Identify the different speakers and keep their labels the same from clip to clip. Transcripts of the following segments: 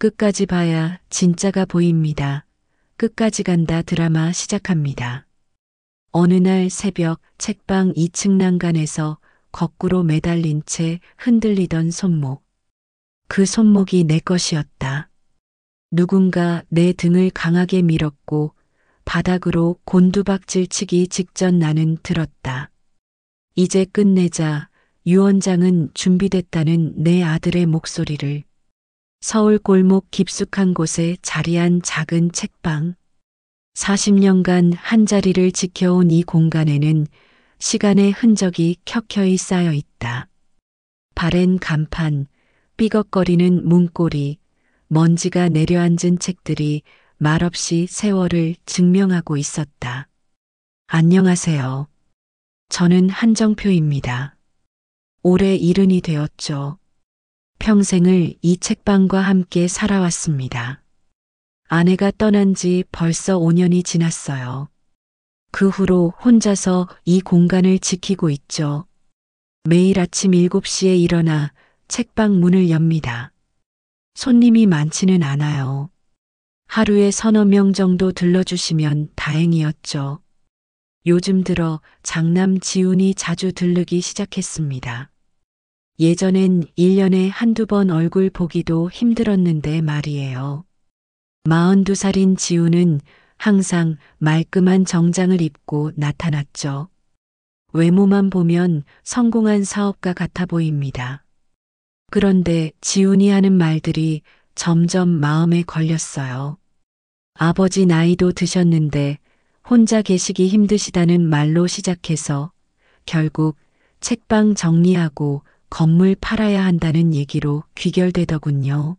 Speaker 1: 끝까지 봐야 진짜가 보입니다. 끝까지 간다 드라마 시작합니다. 어느 날 새벽 책방 2층 난간에서 거꾸로 매달린 채 흔들리던 손목. 그 손목이 내 것이었다. 누군가 내 등을 강하게 밀었고 바닥으로 곤두박질 치기 직전 나는 들었다. 이제 끝내자. 유원장은 준비됐다는 내 아들의 목소리를. 서울 골목 깊숙한 곳에 자리한 작은 책방. 40년간 한 자리를 지켜온 이 공간에는 시간의 흔적이 켜켜이 쌓여 있다. 바랜 간판, 삐걱거리는 문고리, 먼지가 내려앉은 책들이 말없이 세월을 증명하고 있었다. 안녕하세요. 저는 한정표입니다. 올해 70이 되었죠. 평생을 이 책방과 함께 살아왔습니다. 아내가 떠난 지 벌써 5년이 지났어요. 그 후로 혼자서 이 공간을 지키고 있죠. 매일 아침 7시에 일어나 책방 문을 엽니다. 손님이 많지는 않아요. 하루에 서너 명 정도 들러주시면 다행이었죠. 요즘 들어 장남 지훈이 자주 들르기 시작했습니다. 예전엔 1년에 한두 번 얼굴 보기도 힘들었는데 말이에요. 42살인 지훈은 항상 말끔한 정장을 입고 나타났죠. 외모만 보면 성공한 사업가 같아 보입니다. 그런데 지훈이 하는 말들이 점점 마음에 걸렸어요. 아버지 나이도 드셨는데 혼자 계시기 힘드시다는 말로 시작해서 결국 책방 정리하고 건물 팔아야 한다는 얘기로 귀결되더군요.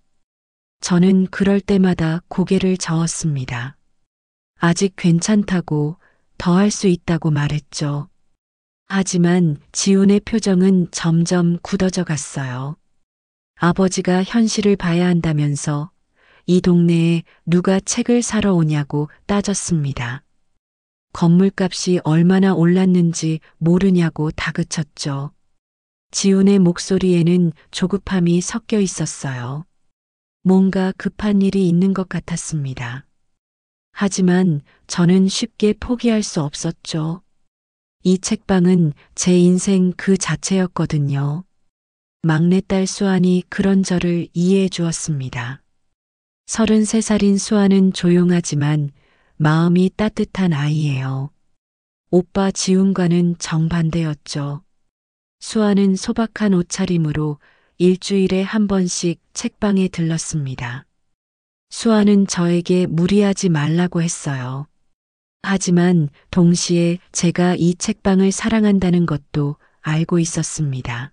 Speaker 1: 저는 그럴 때마다 고개를 저었습니다. 아직 괜찮다고, 더 할 수 있다고 말했죠. 하지만 지훈의 표정은 점점 굳어져 갔어요. 아버지가 현실을 봐야 한다면서 이 동네에 누가 책을 사러 오냐고 따졌습니다. 건물값이 얼마나 올랐는지 모르냐고 다그쳤죠. 지훈의 목소리에는 조급함이 섞여 있었어요. 뭔가 급한 일이 있는 것 같았습니다. 하지만 저는 쉽게 포기할 수 없었죠. 이 책방은 제 인생 그 자체였거든요. 막내딸 수아는 그런 저를 이해해 주었습니다. 33살인 수아는 조용하지만 마음이 따뜻한 아이예요. 오빠 지훈과는 정반대였죠. 수아는 소박한 옷차림으로 일주일에 한 번씩 책방에 들렀습니다. 수아는 저에게 무리하지 말라고 했어요. 하지만 동시에 제가 이 책방을 사랑한다는 것도 알고 있었습니다.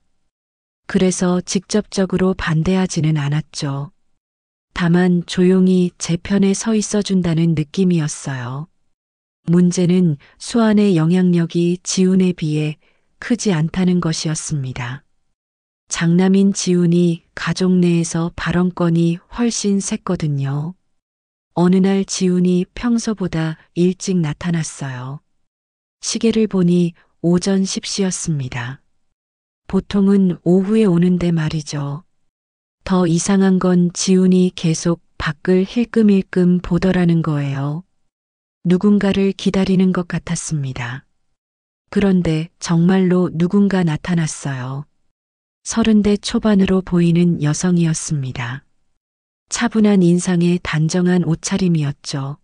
Speaker 1: 그래서 직접적으로 반대하지는 않았죠. 다만 조용히 제 편에 서 있어 준다는 느낌이었어요. 문제는 수아의 영향력이 지훈에 비해 크지 않다는 것이었습니다. 장남인 지훈이 가족 내에서 발언권이 훨씬 셌거든요. 어느 날 지훈이 평소보다 일찍 나타났어요. 시계를 보니 오전 10시였습니다. 보통은 오후에 오는데 말이죠. 더 이상한 건 지훈이 계속 밖을 힐끔힐끔 보더라는 거예요. 누군가를 기다리는 것 같았습니다. 그런데 정말로 누군가 나타났어요. 30대 초반으로 보이는 여성이었습니다. 차분한 인상에 단정한 옷차림이었죠.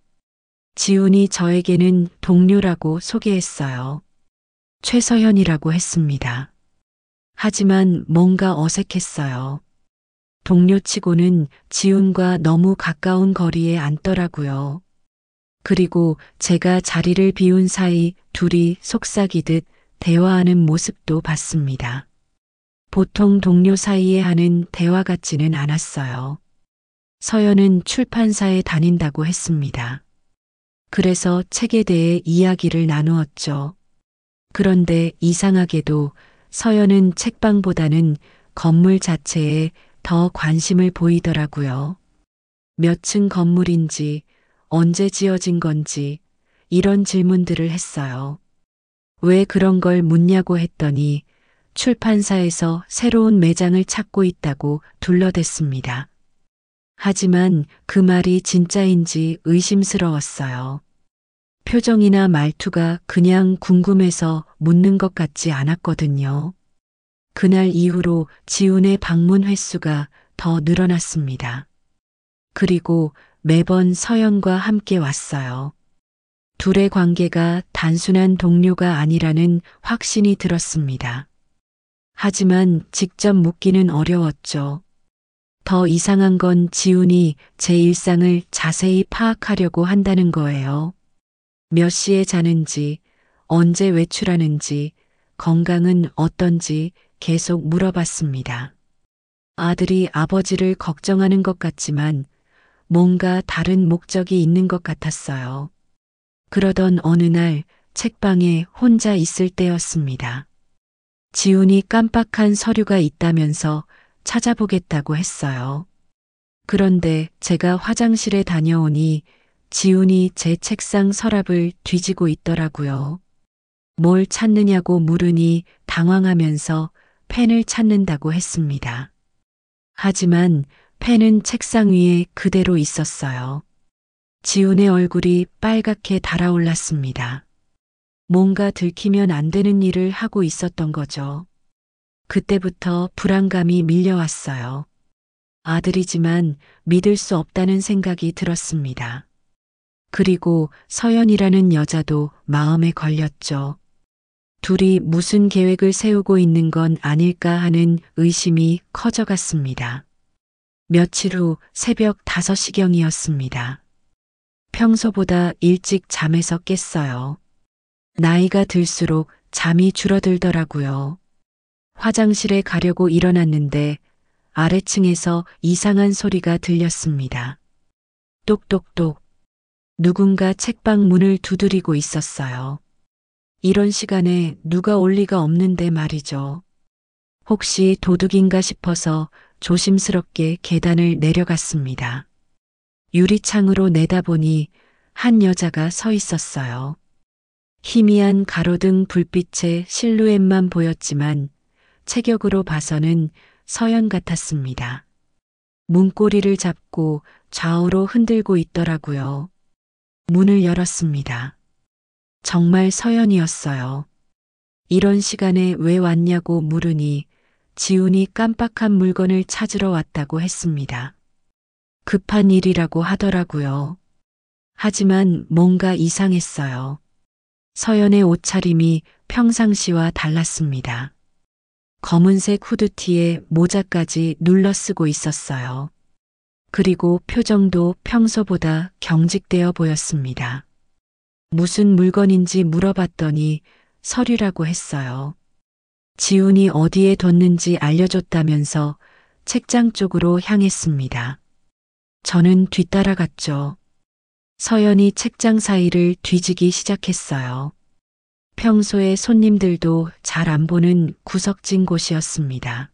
Speaker 1: 지훈이 저에게는 동료라고 소개했어요. 최서현이라고 했습니다. 하지만 뭔가 어색했어요. 동료치고는 지훈과 너무 가까운 거리에 앉더라고요. 그리고 제가 자리를 비운 사이 둘이 속삭이듯 대화하는 모습도 봤습니다. 보통 동료 사이에 하는 대화 같지는 않았어요. 서연은 출판사에 다닌다고 했습니다. 그래서 책에 대해 이야기를 나누었죠. 그런데 이상하게도 서연은 책방보다는 건물 자체에 더 관심을 보이더라고요. 몇 층 건물인지, 언제 지어진 건지 이런 질문들을 했어요. 왜 그런 걸 묻냐고 했더니 출판사에서 새로운 매장을 찾고 있다고 둘러댔습니다. 하지만 그 말이 진짜인지 의심스러웠어요. 표정이나 말투가 그냥 궁금해서 묻는 것 같지 않았거든요. 그날 이후로 지훈의 방문 횟수가 더 늘어났습니다. 그리고 매번 서연과 함께 왔어요. 둘의 관계가 단순한 동료가 아니라는 확신이 들었습니다. 하지만 직접 묻기는 어려웠죠. 더 이상한 건 지훈이 제 일상을 자세히 파악하려고 한다는 거예요. 몇 시에 자는지, 언제 외출하는지, 건강은 어떤지 계속 물어봤습니다. 아들이 아버지를 걱정하는 것 같지만 뭔가 다른 목적이 있는 것 같았어요. 그러던 어느 날 책방에 혼자 있을 때였습니다. 지훈이 깜빡한 서류가 있다면서 찾아보겠다고 했어요. 그런데 제가 화장실에 다녀오니 지훈이 제 책상 서랍을 뒤지고 있더라고요. 뭘 찾느냐고 물으니 당황하면서 펜을 찾는다고 했습니다. 하지만 펜은 책상 위에 그대로 있었어요. 지훈의 얼굴이 빨갛게 달아올랐습니다. 뭔가 들키면 안 되는 일을 하고 있었던 거죠. 그때부터 불안감이 밀려왔어요. 아들이지만 믿을 수 없다는 생각이 들었습니다. 그리고 서연이라는 여자도 마음에 걸렸죠. 둘이 무슨 계획을 세우고 있는 건 아닐까 하는 의심이 커져갔습니다. 며칠 후 새벽 5시경이었습니다. 평소보다 일찍 잠에서 깼어요. 나이가 들수록 잠이 줄어들더라고요. 화장실에 가려고 일어났는데 아래층에서 이상한 소리가 들렸습니다. 똑똑똑. 누군가 책방 문을 두드리고 있었어요. 이런 시간에 누가 올 리가 없는데 말이죠. 혹시 도둑인가 싶어서 조심스럽게 계단을 내려갔습니다. 유리창으로 내다보니 한 여자가 서 있었어요. 희미한 가로등 불빛의 실루엣만 보였지만 체격으로 봐서는 서연 같았습니다. 문고리를 잡고 좌우로 흔들고 있더라고요. 문을 열었습니다. 정말 서연이었어요. 이런 시간에 왜 왔냐고 물으니 지훈이 깜빡한 물건을 찾으러 왔다고 했습니다. 급한 일이라고 하더라고요. 하지만 뭔가 이상했어요. 서연의 옷차림이 평상시와 달랐습니다. 검은색 후드티에 모자까지 눌러쓰고 있었어요. 그리고 표정도 평소보다 경직되어 보였습니다. 무슨 물건인지 물어봤더니 서류라고 했어요. 지훈이 어디에 뒀는지 알려줬다면서 책장 쪽으로 향했습니다. 저는 뒤따라갔죠. 서연이 책장 사이를 뒤지기 시작했어요. 평소에 손님들도 잘 안 보는 구석진 곳이었습니다.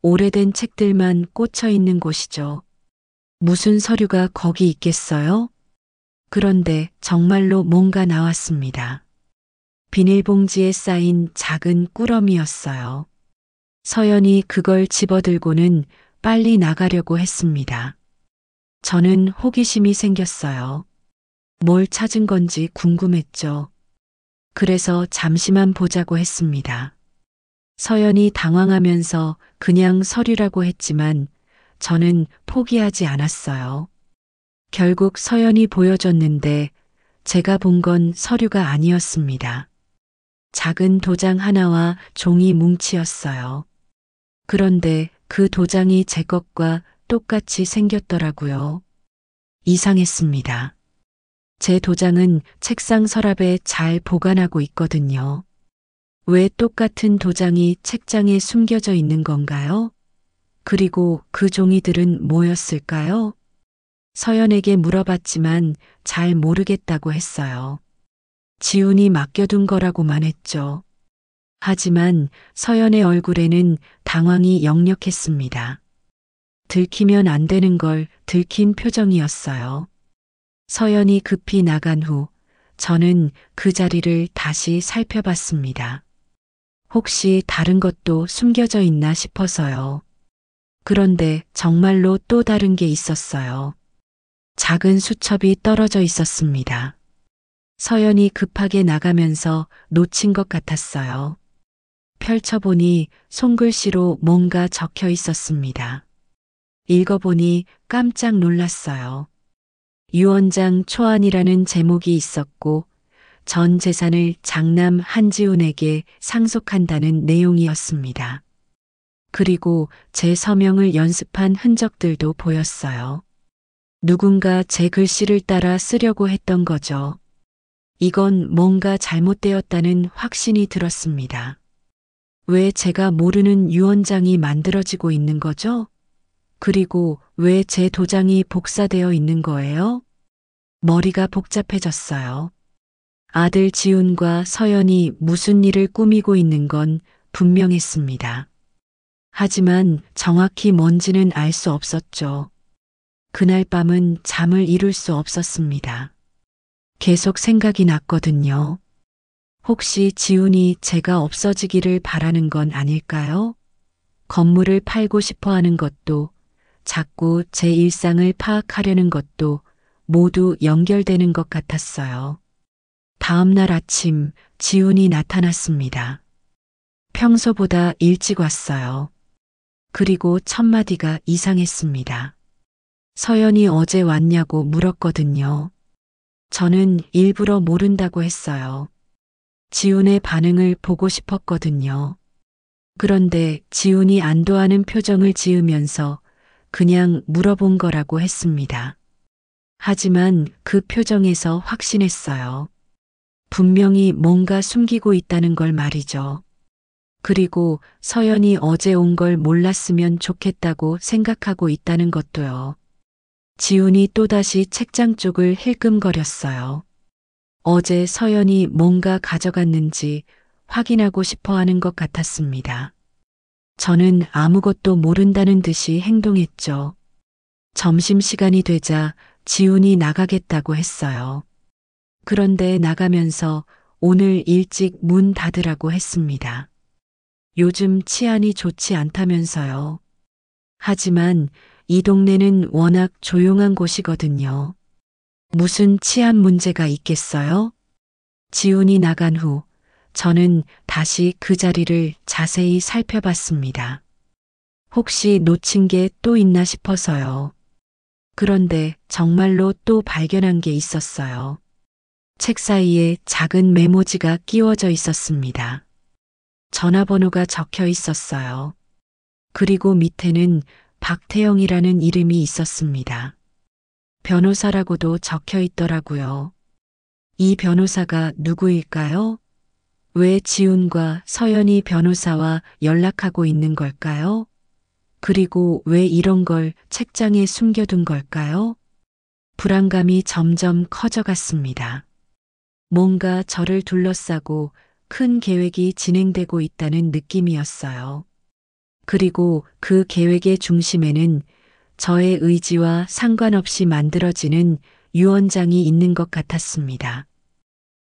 Speaker 1: 오래된 책들만 꽂혀 있는 곳이죠. 무슨 서류가 거기 있겠어요? 그런데 정말로 뭔가 나왔습니다. 비닐봉지에 쌓인 작은 꾸러미였어요. 서연이 그걸 집어들고는 빨리 나가려고 했습니다. 저는 호기심이 생겼어요. 뭘 찾은 건지 궁금했죠. 그래서 잠시만 보자고 했습니다. 서연이 당황하면서 그냥 서류라고 했지만 저는 포기하지 않았어요. 결국 서연이 보여줬는데 제가 본 건 서류가 아니었습니다. 작은 도장 하나와 종이 뭉치였어요. 그런데 그 도장이 제 것과 똑같이 생겼더라고요. 이상했습니다. 제 도장은 책상 서랍에 잘 보관하고 있거든요. 왜 똑같은 도장이 책장에 숨겨져 있는 건가요? 그리고 그 종이들은 뭐였을까요? 서연에게 물어봤지만 잘 모르겠다고 했어요. 지훈이 맡겨둔 거라고만 했죠. 하지만 서연의 얼굴에는 당황이 역력했습니다. 들키면 안 되는 걸 들킨 표정이었어요. 서연이 급히 나간 후 저는 그 자리를 다시 살펴봤습니다. 혹시 다른 것도 숨겨져 있나 싶어서요. 그런데 정말로 또 다른 게 있었어요. 작은 수첩이 떨어져 있었습니다. 서연이 급하게 나가면서 놓친 것 같았어요. 펼쳐보니 손글씨로 뭔가 적혀 있었습니다. 읽어보니 깜짝 놀랐어요. 유언장 초안이라는 제목이 있었고 전 재산을 장남 한지훈에게 상속한다는 내용이었습니다. 그리고 제 서명을 연습한 흔적들도 보였어요. 누군가 제 글씨를 따라 쓰려고 했던 거죠. 이건 뭔가 잘못되었다는 확신이 들었습니다. 왜 제가 모르는 유언장이 만들어지고 있는 거죠? 그리고 왜 제 도장이 복사되어 있는 거예요? 머리가 복잡해졌어요. 아들 지훈과 서연이 무슨 일을 꾸미고 있는 건 분명했습니다. 하지만 정확히 뭔지는 알 수 없었죠. 그날 밤은 잠을 이룰 수 없었습니다. 계속 생각이 났거든요. 혹시 지훈이 제가 없어지기를 바라는 건 아닐까요? 건물을 팔고 싶어 하는 것도 자꾸 제 일상을 파악하려는 것도 모두 연결되는 것 같았어요. 다음 날 아침 지훈이 나타났습니다. 평소보다 일찍 왔어요. 그리고 첫 마디가 이상했습니다. 서연이 어제 왔냐고 물었거든요. 저는 일부러 모른다고 했어요. 지훈의 반응을 보고 싶었거든요. 그런데 지훈이 안도하는 표정을 지으면서 그냥 물어본 거라고 했습니다. 하지만 그 표정에서 확신했어요. 분명히 뭔가 숨기고 있다는 걸 말이죠. 그리고 서연이 어제 온 걸 몰랐으면 좋겠다고 생각하고 있다는 것도요. 지훈이 또다시 책장 쪽을 힐끔거렸어요. 어제 서연이 뭔가 가져갔는지 확인하고 싶어 하는 것 같았습니다. 저는 아무것도 모른다는 듯이 행동했죠. 점심시간이 되자 지훈이 나가겠다고 했어요. 그런데 나가면서 오늘 일찍 문 닫으라고 했습니다. 요즘 치안이 좋지 않다면서요. 하지만 이 동네는 워낙 조용한 곳이거든요. 무슨 치안 문제가 있겠어요? 지훈이 나간 후 저는 다시 그 자리를 자세히 살펴봤습니다. 혹시 놓친 게 또 있나 싶어서요. 그런데 정말로 또 발견한 게 있었어요. 책 사이에 작은 메모지가 끼워져 있었습니다. 전화번호가 적혀 있었어요. 그리고 밑에는 박태영이라는 이름이 있었습니다. 변호사라고도 적혀 있더라고요. 이 변호사가 누구일까요? 왜 지훈과 서연이 변호사와 연락하고 있는 걸까요? 그리고 왜 이런 걸 책장에 숨겨둔 걸까요? 불안감이 점점 커져갔습니다. 뭔가 저를 둘러싸고 큰 계획이 진행되고 있다는 느낌이었어요. 그리고 그 계획의 중심에는 저의 의지와 상관없이 만들어지는 유언장이 있는 것 같았습니다.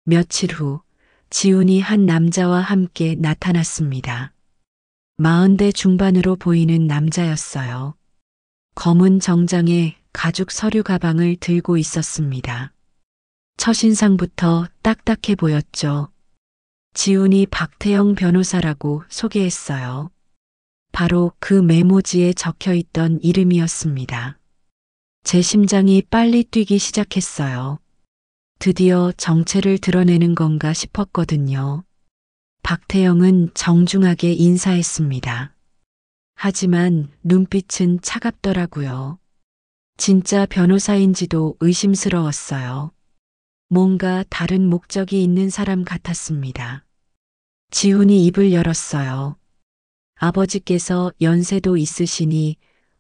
Speaker 1: 며칠 후 지훈이 한 남자와 함께 나타났습니다. 40대 중반으로 보이는 남자였어요. 검은 정장에 가죽 서류 가방을 들고 있었습니다. 첫인상부터 딱딱해 보였죠. 지훈이 박태영 변호사라고 소개했어요. 바로 그 메모지에 적혀 있던 이름이었습니다. 제 심장이 빨리 뛰기 시작했어요. 드디어 정체를 드러내는 건가 싶었거든요. 박태영은 정중하게 인사했습니다. 하지만 눈빛은 차갑더라고요. 진짜 변호사인지도 의심스러웠어요. 뭔가 다른 목적이 있는 사람 같았습니다. 지훈이 입을 열었어요. 아버지께서 연세도 있으시니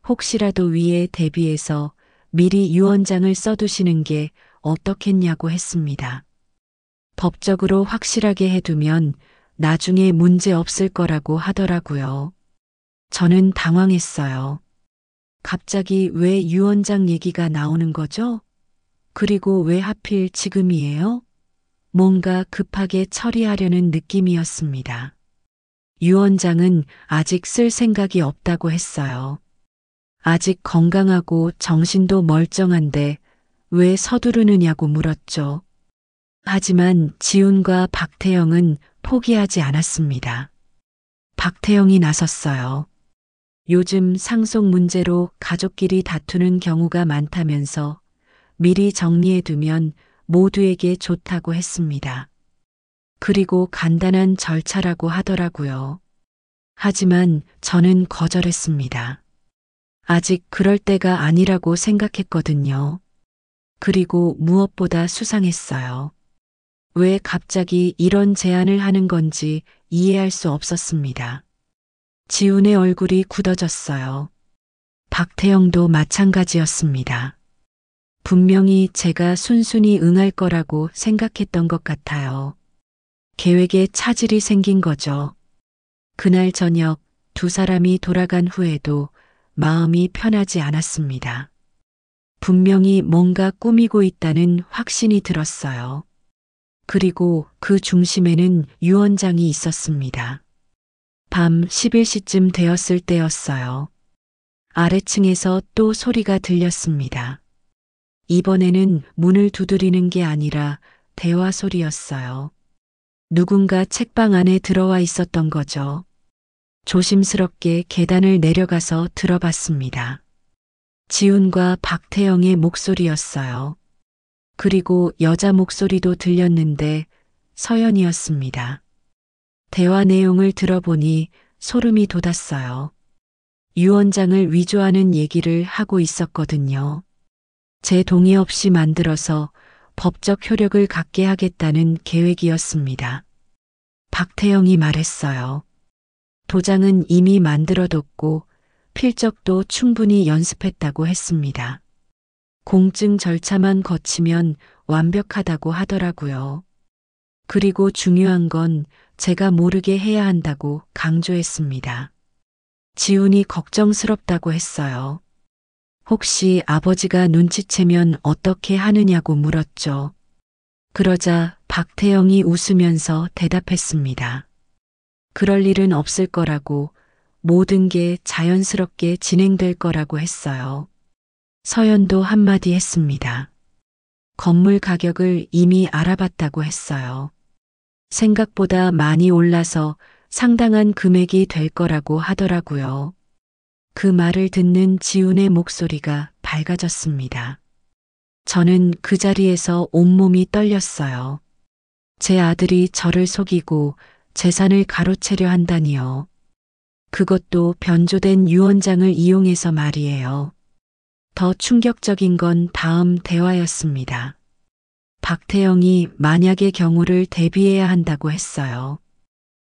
Speaker 1: 혹시라도 위에 대비해서 미리 유언장을 써두시는 게 어떻겠냐고 했습니다. 법적으로 확실하게 해두면 나중에 문제 없을 거라고 하더라고요. 저는 당황했어요. 갑자기 왜 유언장 얘기가 나오는 거죠? 그리고 왜 하필 지금이에요? 뭔가 급하게 처리하려는 느낌이었습니다. 유언장은 아직 쓸 생각이 없다고 했어요. 아직 건강하고 정신도 멀쩡한데 왜 서두르느냐고 물었죠. 하지만 지훈과 박태영은 포기하지 않았습니다. 박태영이 나섰어요. 요즘 상속 문제로 가족끼리 다투는 경우가 많다면서 미리 정리해두면 모두에게 좋다고 했습니다. 그리고 간단한 절차라고 하더라고요. 하지만 저는 거절했습니다. 아직 그럴 때가 아니라고 생각했거든요. 그리고 무엇보다 수상했어요. 왜 갑자기 이런 제안을 하는 건지 이해할 수 없었습니다. 지훈의 얼굴이 굳어졌어요. 박태영도 마찬가지였습니다. 분명히 제가 순순히 응할 거라고 생각했던 것 같아요. 계획에 차질이 생긴 거죠. 그날 저녁 두 사람이 돌아간 후에도 마음이 편하지 않았습니다. 분명히 뭔가 꾸미고 있다는 확신이 들었어요. 그리고 그 중심에는 유 원장이 있었습니다. 밤 11시쯤 되었을 때였어요. 아래층에서 또 소리가 들렸습니다. 이번에는 문을 두드리는 게 아니라 대화 소리였어요. 누군가 책방 안에 들어와 있었던 거죠. 조심스럽게 계단을 내려가서 들어봤습니다. 지훈과 박태영의 목소리였어요. 그리고 여자 목소리도 들렸는데 서연이었습니다. 대화 내용을 들어보니 소름이 돋았어요. 유 원장을 위조하는 얘기를 하고 있었거든요. 제 동의 없이 만들어서 법적 효력을 갖게 하겠다는 계획이었습니다. 박태영이 말했어요. 도장은 이미 만들어뒀고 필적도 충분히 연습했다고 했습니다. 공증 절차만 거치면 완벽하다고 하더라고요. 그리고 중요한 건 제가 모르게 해야 한다고 강조했습니다. 지훈이 걱정스럽다고 했어요. 혹시 아버지가 눈치채면 어떻게 하느냐고 물었죠. 그러자 박태영이 웃으면서 대답했습니다. 그럴 일은 없을 거라고, 모든 게 자연스럽게 진행될 거라고 했어요. 서연도 한마디 했습니다. 건물 가격을 이미 알아봤다고 했어요. 생각보다 많이 올라서 상당한 금액이 될 거라고 하더라고요. 그 말을 듣는 지훈의 목소리가 밝아졌습니다. 저는 그 자리에서 온몸이 떨렸어요. 제 아들이 저를 속이고 재산을 가로채려 한다니요. 그것도 변조된 유 원장을 이용해서 말이에요. 더 충격적인 건 다음 대화였습니다. 박태영이 만약의 경우를 대비해야 한다고 했어요.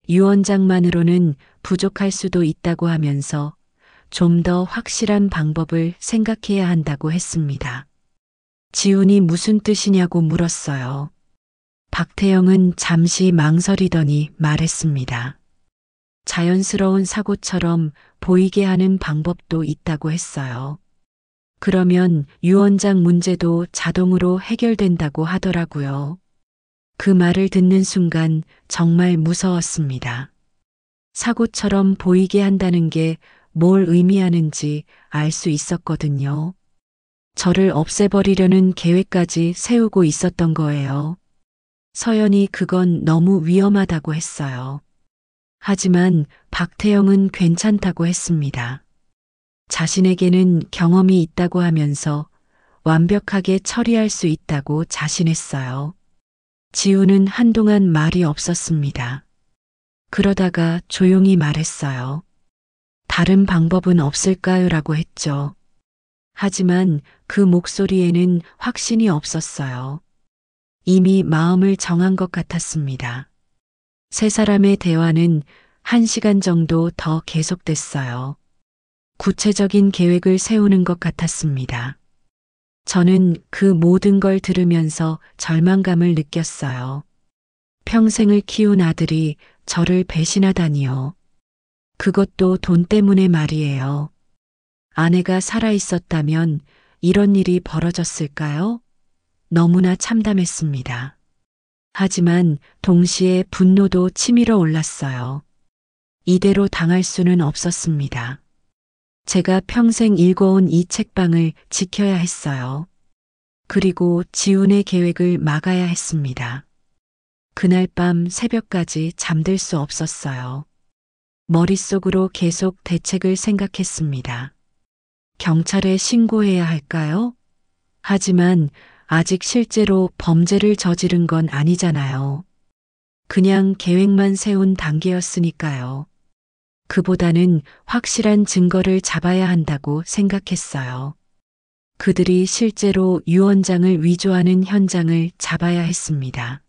Speaker 1: 유 원장만으로는 부족할 수도 있다고 하면서 좀 더 확실한 방법을 생각해야 한다고 했습니다. 지훈이 무슨 뜻이냐고 물었어요. 박태영은 잠시 망설이더니 말했습니다. 자연스러운 사고처럼 보이게 하는 방법도 있다고 했어요. 그러면 유 원장 문제도 자동으로 해결된다고 하더라고요. 그 말을 듣는 순간 정말 무서웠습니다. 사고처럼 보이게 한다는 게 뭘 의미하는지 알 수 있었거든요. 저를 없애버리려는 계획까지 세우고 있었던 거예요. 서연이 그건 너무 위험하다고 했어요. 하지만 박태영은 괜찮다고 했습니다. 자신에게는 경험이 있다고 하면서 완벽하게 처리할 수 있다고 자신했어요. 지훈은 한동안 말이 없었습니다. 그러다가 조용히 말했어요. 다른 방법은 없을까요? 라고 했죠. 하지만 그 목소리에는 확신이 없었어요. 이미 마음을 정한 것 같았습니다. 세 사람의 대화는 1시간 정도 더 계속됐어요. 구체적인 계획을 세우는 것 같았습니다. 저는 그 모든 걸 들으면서 절망감을 느꼈어요. 평생을 키운 아들이 저를 배신하다니요. 그것도 돈 때문에 말이에요. 아내가 살아 있었다면 이런 일이 벌어졌을까요? 너무나 참담했습니다. 하지만 동시에 분노도 치밀어 올랐어요. 이대로 당할 수는 없었습니다. 제가 평생 읽어온 이 책방을 지켜야 했어요. 그리고 지훈의 계획을 막아야 했습니다. 그날 밤 새벽까지 잠들 수 없었어요. 머릿속으로 계속 대책을 생각했습니다. 경찰에 신고해야 할까요? 하지만 아직 실제로 범죄를 저지른 건 아니잖아요. 그냥 계획만 세운 단계였으니까요. 그보다는 확실한 증거를 잡아야 한다고 생각했어요. 그들이 실제로 유언장을 위조하는 현장을 잡아야 했습니다.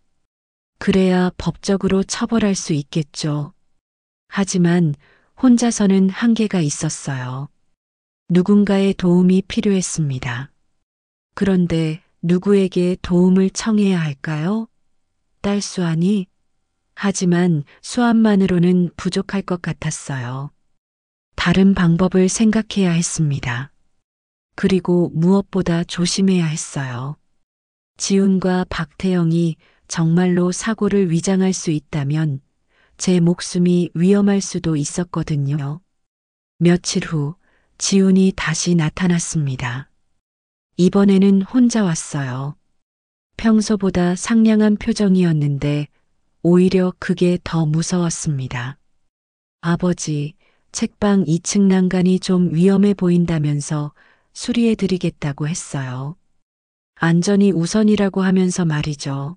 Speaker 1: 그래야 법적으로 처벌할 수 있겠죠. 하지만 혼자서는 한계가 있었어요. 누군가의 도움이 필요했습니다. 그런데 누구에게 도움을 청해야 할까요? 딸 수환이? 하지만 수환만으로는 부족할 것 같았어요. 다른 방법을 생각해야 했습니다. 그리고 무엇보다 조심해야 했어요. 지훈과 박태영이 정말로 사고를 위장할 수 있다면 제 목숨이 위험할 수도 있었거든요. 며칠 후 지훈이 다시 나타났습니다. 이번에는 혼자 왔어요. 평소보다 상냥한 표정이었는데 오히려 그게 더 무서웠습니다. 아버지, 책방 2층 난간이 좀 위험해 보인다면서 수리해 드리겠다고 했어요. 안전이 우선이라고 하면서 말이죠.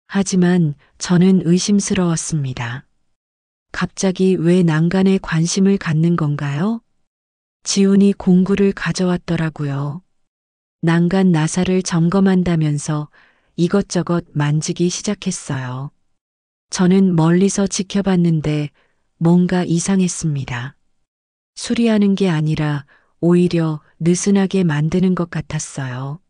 Speaker 1: 하지만 저는 의심스러웠습니다. 갑자기 왜 난간에 관심을 갖는 건가요? 지훈이 공구를 가져왔더라고요. 난간 나사를 점검한다면서 이것저것 만지기 시작했어요. 저는 멀리서 지켜봤는데 뭔가 이상했습니다. 수리하는 게 아니라 오히려 느슨하게 만드는 것 같았어요.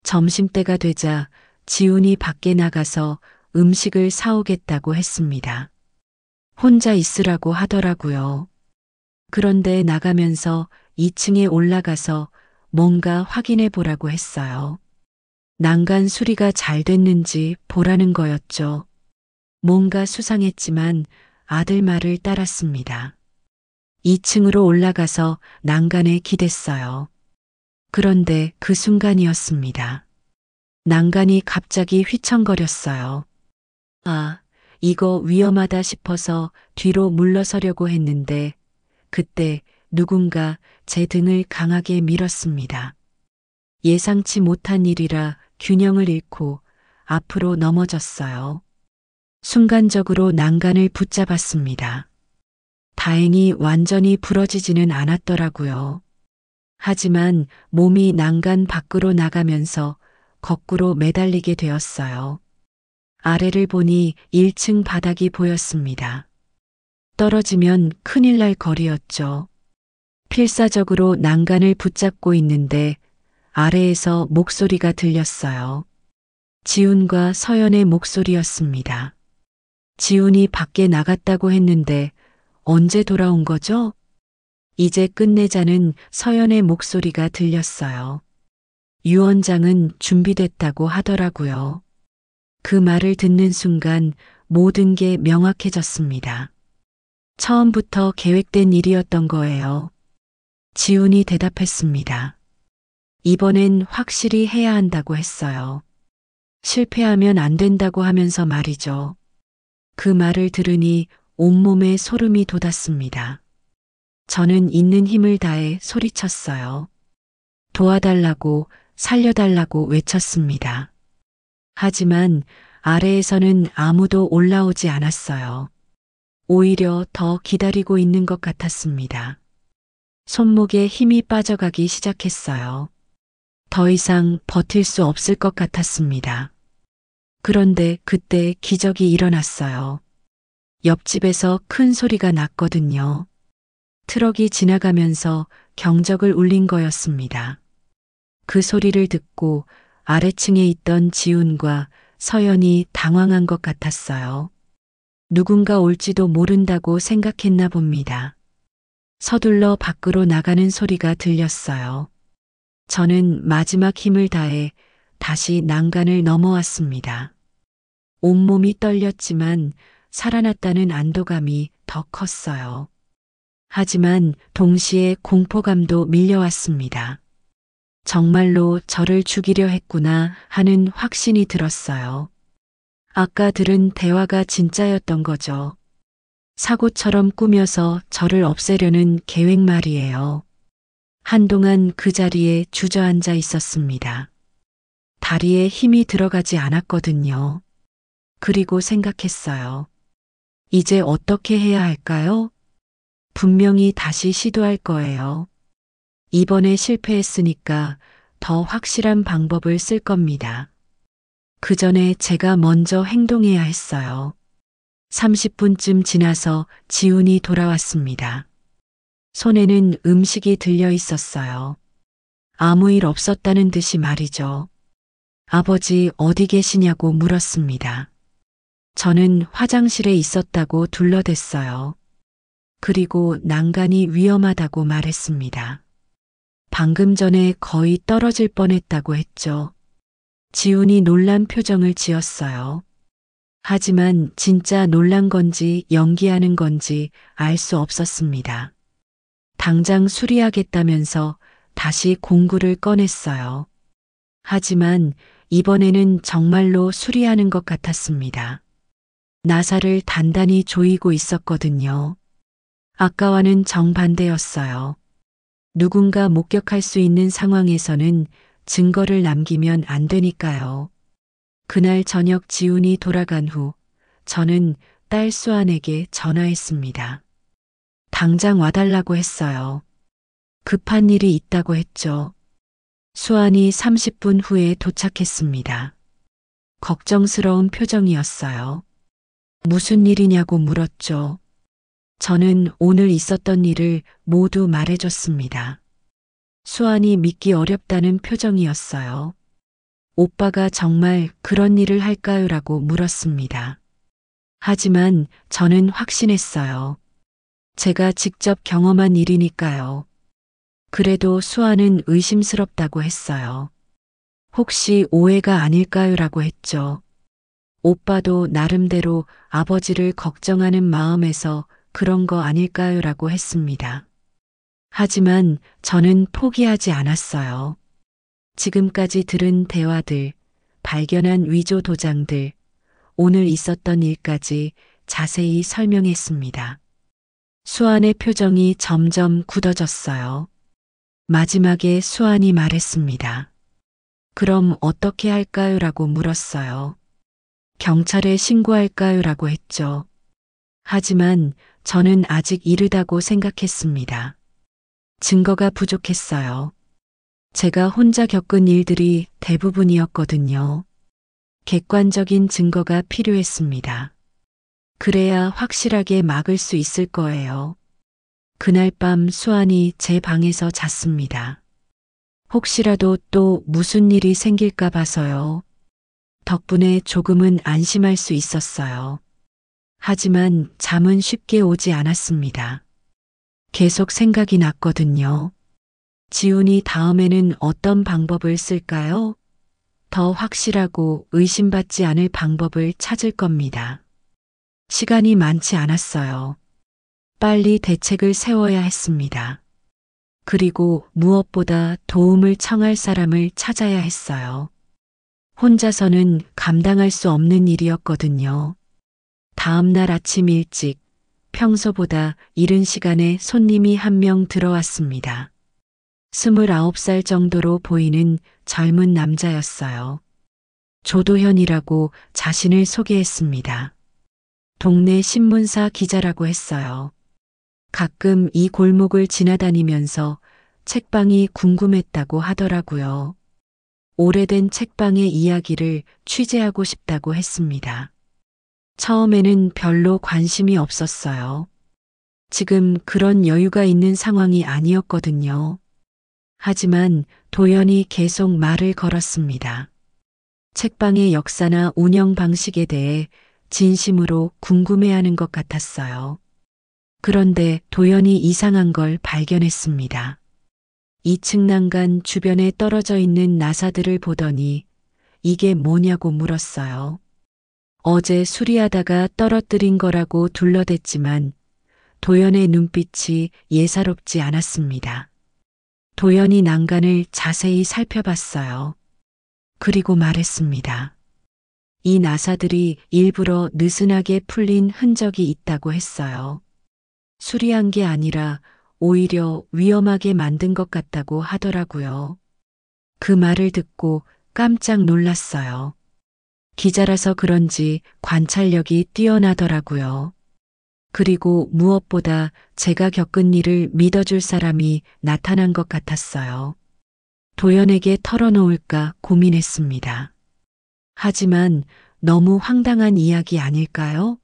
Speaker 1: 점심때가 되자 지훈이 밖에 나가서 음식을 사오겠다고 했습니다. 혼자 있으라고 하더라고요. 그런데 나가면서 2층에 올라가서 뭔가 확인해 보라고 했어요. 난간 수리가 잘 됐는지 보라는 거였죠. 뭔가 수상했지만 아들 말을 따랐습니다. 2층으로 올라가서 난간에 기댔어요. 그런데 그 순간이었습니다. 난간이 갑자기 휘청거렸어요. 아, 이거 위험하다 싶어서 뒤로 물러서려고 했는데 그때 누군가 제 등을 강하게 밀었습니다. 예상치 못한 일이라 균형을 잃고 앞으로 넘어졌어요. 순간적으로 난간을 붙잡았습니다. 다행히 완전히 부러지지는 않았더라고요. 하지만 몸이 난간 밖으로 나가면서 거꾸로 매달리게 되었어요. 아래를 보니 1층 바닥이 보였습니다. 떨어지면 큰일 날 거리였죠. 필사적으로 난간을 붙잡고 있는데 아래에서 목소리가 들렸어요. 지훈과 서연의 목소리였습니다. 지훈이 밖에 나갔다고 했는데 언제 돌아온 거죠? 이제 끝내자는 서연의 목소리가 들렸어요. 유언장은 준비됐다고 하더라고요. 그 말을 듣는 순간 모든 게 명확해졌습니다. 처음부터 계획된 일이었던 거예요. 지훈이 대답했습니다. 이번엔 확실히 해야 한다고 했어요. 실패하면 안 된다고 하면서 말이죠. 그 말을 들으니 온몸에 소름이 돋았습니다. 저는 있는 힘을 다해 소리쳤어요. 도와달라고, 살려달라고 외쳤습니다. 하지만 아래에서는 아무도 올라오지 않았어요. 오히려 더 기다리고 있는 것 같았습니다. 손목에 힘이 빠져가기 시작했어요. 더 이상 버틸 수 없을 것 같았습니다. 그런데 그때 기적이 일어났어요. 옆집에서 큰 소리가 났거든요. 트럭이 지나가면서 경적을 울린 거였습니다. 그 소리를 듣고 아래층에 있던 지훈과 서연이 당황한 것 같았어요. 누군가 올지도 모른다고 생각했나 봅니다. 서둘러 밖으로 나가는 소리가 들렸어요. 저는 마지막 힘을 다해 다시 난간을 넘어왔습니다. 온몸이 떨렸지만 살아났다는 안도감이 더 컸어요. 하지만 동시에 공포감도 밀려왔습니다. 정말로 저를 죽이려 했구나 하는 확신이 들었어요. 아까 들은 대화가 진짜였던 거죠. 사고처럼 꾸며서 저를 없애려는 계획 말이에요. 한동안 그 자리에 주저앉아 있었습니다. 다리에 힘이 들어가지 않았거든요. 그리고 생각했어요. 이제 어떻게 해야 할까요? 분명히 다시 시도할 거예요. 이번에 실패했으니까 더 확실한 방법을 쓸 겁니다. 그 전에 제가 먼저 행동해야 했어요. 30분쯤 지나서 지훈이 돌아왔습니다. 손에는 음식이 들려 있었어요. 아무 일 없었다는 듯이 말이죠. 아버지 어디 계시냐고 물었습니다. 저는 화장실에 있었다고 둘러댔어요. 그리고 난간이 위험하다고 말했습니다. 방금 전에 거의 떨어질 뻔했다고 했죠. 지훈이 놀란 표정을 지었어요. 하지만 진짜 놀란 건지 연기하는 건지 알 수 없었습니다. 당장 수리하겠다면서 다시 공구를 꺼냈어요. 하지만 이번에는 정말로 수리하는 것 같았습니다. 나사를 단단히 조이고 있었거든요. 아까와는 정반대였어요. 누군가 목격할 수 있는 상황에서는 증거를 남기면 안 되니까요. 그날 저녁 지훈이 돌아간 후 저는 딸 수환에게 전화했습니다. 당장 와달라고 했어요. 급한 일이 있다고 했죠. 수환이 30분 후에 도착했습니다. 걱정스러운 표정이었어요. 무슨 일이냐고 물었죠. 저는 오늘 있었던 일을 모두 말해줬습니다. 수환이 믿기 어렵다는 표정이었어요. 오빠가 정말 그런 일을 할까요라고 물었습니다. 하지만 저는 확신했어요. 제가 직접 경험한 일이니까요. 그래도 수아는 의심스럽다고 했어요. 혹시 오해가 아닐까요라고 했죠. 오빠도 나름대로 아버지를 걱정하는 마음에서 그런 거 아닐까요라고 했습니다. 하지만 저는 포기하지 않았어요. 지금까지 들은 대화들, 발견한 위조 도장들, 오늘 있었던 일까지 자세히 설명했습니다. 수환의 표정이 점점 굳어졌어요. 마지막에 수환이 말했습니다. 그럼 어떻게 할까요라고 물었어요. 경찰에 신고할까요라고 했죠. 하지만 저는 아직 이르다고 생각했습니다. 증거가 부족했어요. 제가 혼자 겪은 일들이 대부분이었거든요. 객관적인 증거가 필요했습니다. 그래야 확실하게 막을 수 있을 거예요. 그날 밤 수환이 제 방에서 잤습니다. 혹시라도 또 무슨 일이 생길까 봐서요. 덕분에 조금은 안심할 수 있었어요. 하지만 잠은 쉽게 오지 않았습니다. 계속 생각이 났거든요. 지훈이 다음에는 어떤 방법을 쓸까요? 더 확실하고 의심받지 않을 방법을 찾을 겁니다. 시간이 많지 않았어요. 빨리 대책을 세워야 했습니다. 그리고 무엇보다 도움을 청할 사람을 찾아야 했어요. 혼자서는 감당할 수 없는 일이었거든요. 다음 날 아침 일찍 평소보다 이른 시간에 손님이 한 명 들어왔습니다. 29살 정도로 보이는 젊은 남자였어요. 조도현이라고 자신을 소개했습니다. 동네 신문사 기자라고 했어요. 가끔 이 골목을 지나다니면서 책방이 궁금했다고 하더라고요. 오래된 책방의 이야기를 취재하고 싶다고 했습니다. 처음에는 별로 관심이 없었어요. 지금 그런 여유가 있는 상황이 아니었거든요. 하지만 도연이 계속 말을 걸었습니다. 책방의 역사나 운영 방식에 대해 진심으로 궁금해하는 것 같았어요. 그런데 도연이 이상한 걸 발견했습니다. 2층 난간 주변에 떨어져 있는 나사들을 보더니 이게 뭐냐고 물었어요. 어제 수리하다가 떨어뜨린 거라고 둘러댔지만 도연의 눈빛이 예사롭지 않았습니다. 도연이 난간을 자세히 살펴봤어요. 그리고 말했습니다. 이 나사들이 일부러 느슨하게 풀린 흔적이 있다고 했어요. 수리한 게 아니라 오히려 위험하게 만든 것 같다고 하더라고요. 그 말을 듣고 깜짝 놀랐어요. 기자라서 그런지 관찰력이 뛰어나더라고요. 그리고 무엇보다 제가 겪은 일을 믿어줄 사람이 나타난 것 같았어요. 도연에게 털어놓을까 고민했습니다. 하지만 너무 황당한 이야기 아닐까요?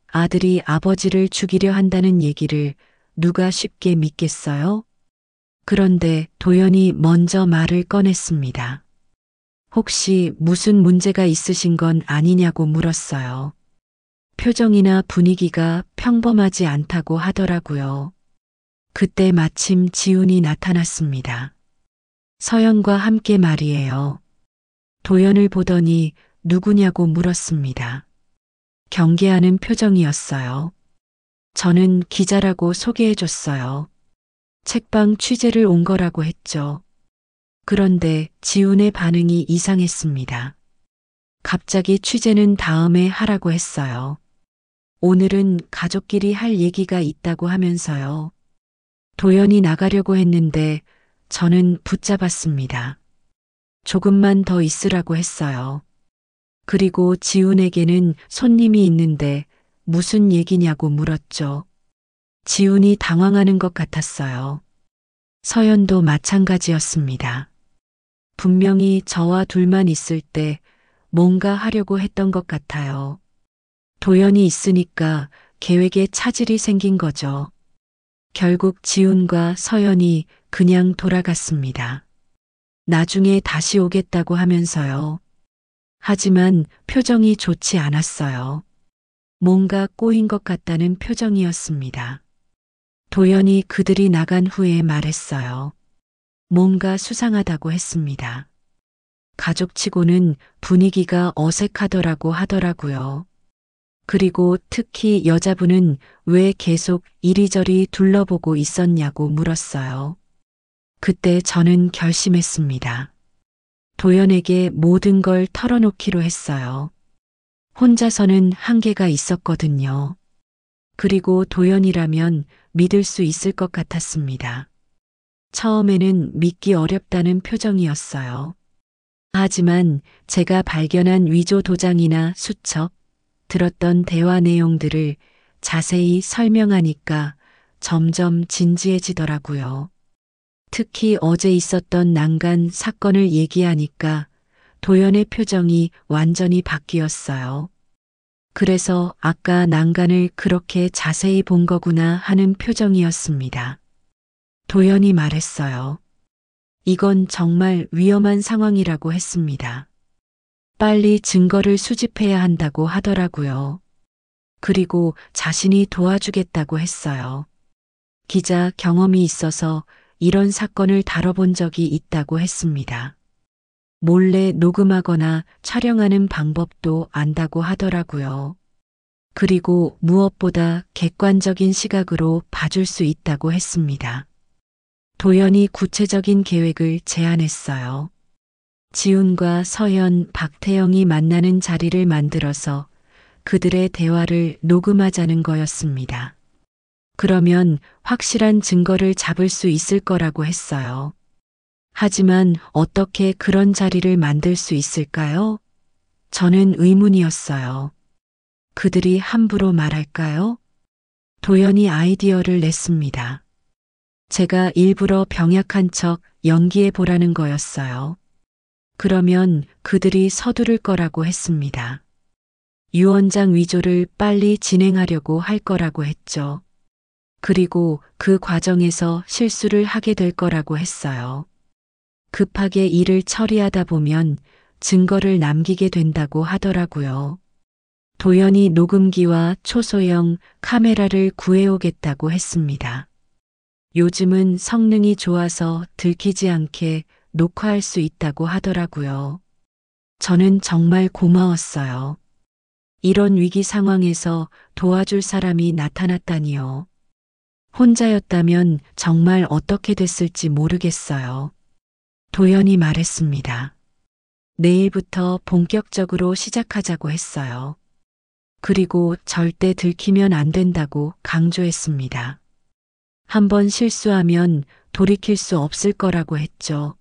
Speaker 1: 아들이 아버지를 죽이려 한다는 얘기를 누가 쉽게 믿겠어요? 그런데 도연이 먼저 말을 꺼냈습니다. 혹시 무슨 문제가 있으신 건 아니냐고 물었어요. 표정이나 분위기가 평범하지 않다고 하더라고요. 그때 마침 지훈이 나타났습니다. 서연과 함께 말이에요. 도연을 보더니 누구냐고 물었습니다. 경계하는 표정이었어요. 저는 기자라고 소개해줬어요. 책방 취재를 온 거라고 했죠. 그런데 지훈의 반응이 이상했습니다. 갑자기 취재는 다음에 하라고 했어요. 오늘은 가족끼리 할 얘기가 있다고 하면서요. 도연이 나가려고 했는데 저는 붙잡았습니다. 조금만 더 있으라고 했어요. 그리고 지훈에게는 손님이 있는데 무슨 얘기냐고 물었죠. 지훈이 당황하는 것 같았어요. 서연도 마찬가지였습니다. 분명히 저와 둘만 있을 때 뭔가 하려고 했던 것 같아요. 도연이 있으니까 계획에 차질이 생긴 거죠. 결국 지훈과 서연이 그냥 돌아갔습니다. 나중에 다시 오겠다고 하면서요. 하지만 표정이 좋지 않았어요. 뭔가 꼬인 것 같다는 표정이었습니다. 도연이 그들이 나간 후에 말했어요. 뭔가 수상하다고 했습니다. 가족치고는 분위기가 어색하더라고 하더라고요. 그리고 특히 여자분은 왜 계속 이리저리 둘러보고 있었냐고 물었어요. 그때 저는 결심했습니다. 도연에게 모든 걸 털어놓기로 했어요. 혼자서는 한계가 있었거든요. 그리고 도연이라면 믿을 수 있을 것 같았습니다. 처음에는 믿기 어렵다는 표정이었어요. 하지만 제가 발견한 위조 도장이나 수첩, 들었던 대화 내용들을 자세히 설명하니까 점점 진지해지더라고요. 특히 어제 있었던 난간 사건을 얘기하니까 도연의 표정이 완전히 바뀌었어요. 그래서 아까 난간을 그렇게 자세히 본 거구나 하는 표정이었습니다. 도연이 말했어요. 이건 정말 위험한 상황이라고 했습니다. 빨리 증거를 수집해야 한다고 하더라고요. 그리고 자신이 도와주겠다고 했어요. 기자 경험이 있어서 이런 사건을 다뤄본 적이 있다고 했습니다. 몰래 녹음하거나 촬영하는 방법도 안다고 하더라고요. 그리고 무엇보다 객관적인 시각으로 봐줄 수 있다고 했습니다. 도연이 구체적인 계획을 제안했어요. 지훈과 서연, 박태영이 만나는 자리를 만들어서 그들의 대화를 녹음하자는 거였습니다. 그러면 확실한 증거를 잡을 수 있을 거라고 했어요. 하지만 어떻게 그런 자리를 만들 수 있을까요? 저는 의문이었어요. 그들이 함부로 말할까요? 도연이 아이디어를 냈습니다. 제가 일부러 병약한 척 연기해 보라는 거였어요. 그러면 그들이 서두를 거라고 했습니다. 유언장 위조를 빨리 진행하려고 할 거라고 했죠. 그리고 그 과정에서 실수를 하게 될 거라고 했어요. 급하게 일을 처리하다 보면 증거를 남기게 된다고 하더라고요. 도연이 녹음기와 초소형 카메라를 구해오겠다고 했습니다. 요즘은 성능이 좋아서 들키지 않게 녹화할 수 있다고 하더라고요. 저는 정말 고마웠어요. 이런 위기 상황에서 도와줄 사람이 나타났다니요. 혼자였다면 정말 어떻게 됐을지 모르겠어요. 도연이 말했습니다. 내일부터 본격적으로 시작하자고 했어요. 그리고 절대 들키면 안 된다고 강조했습니다. 한번 실수하면 돌이킬 수 없을 거라고 했죠.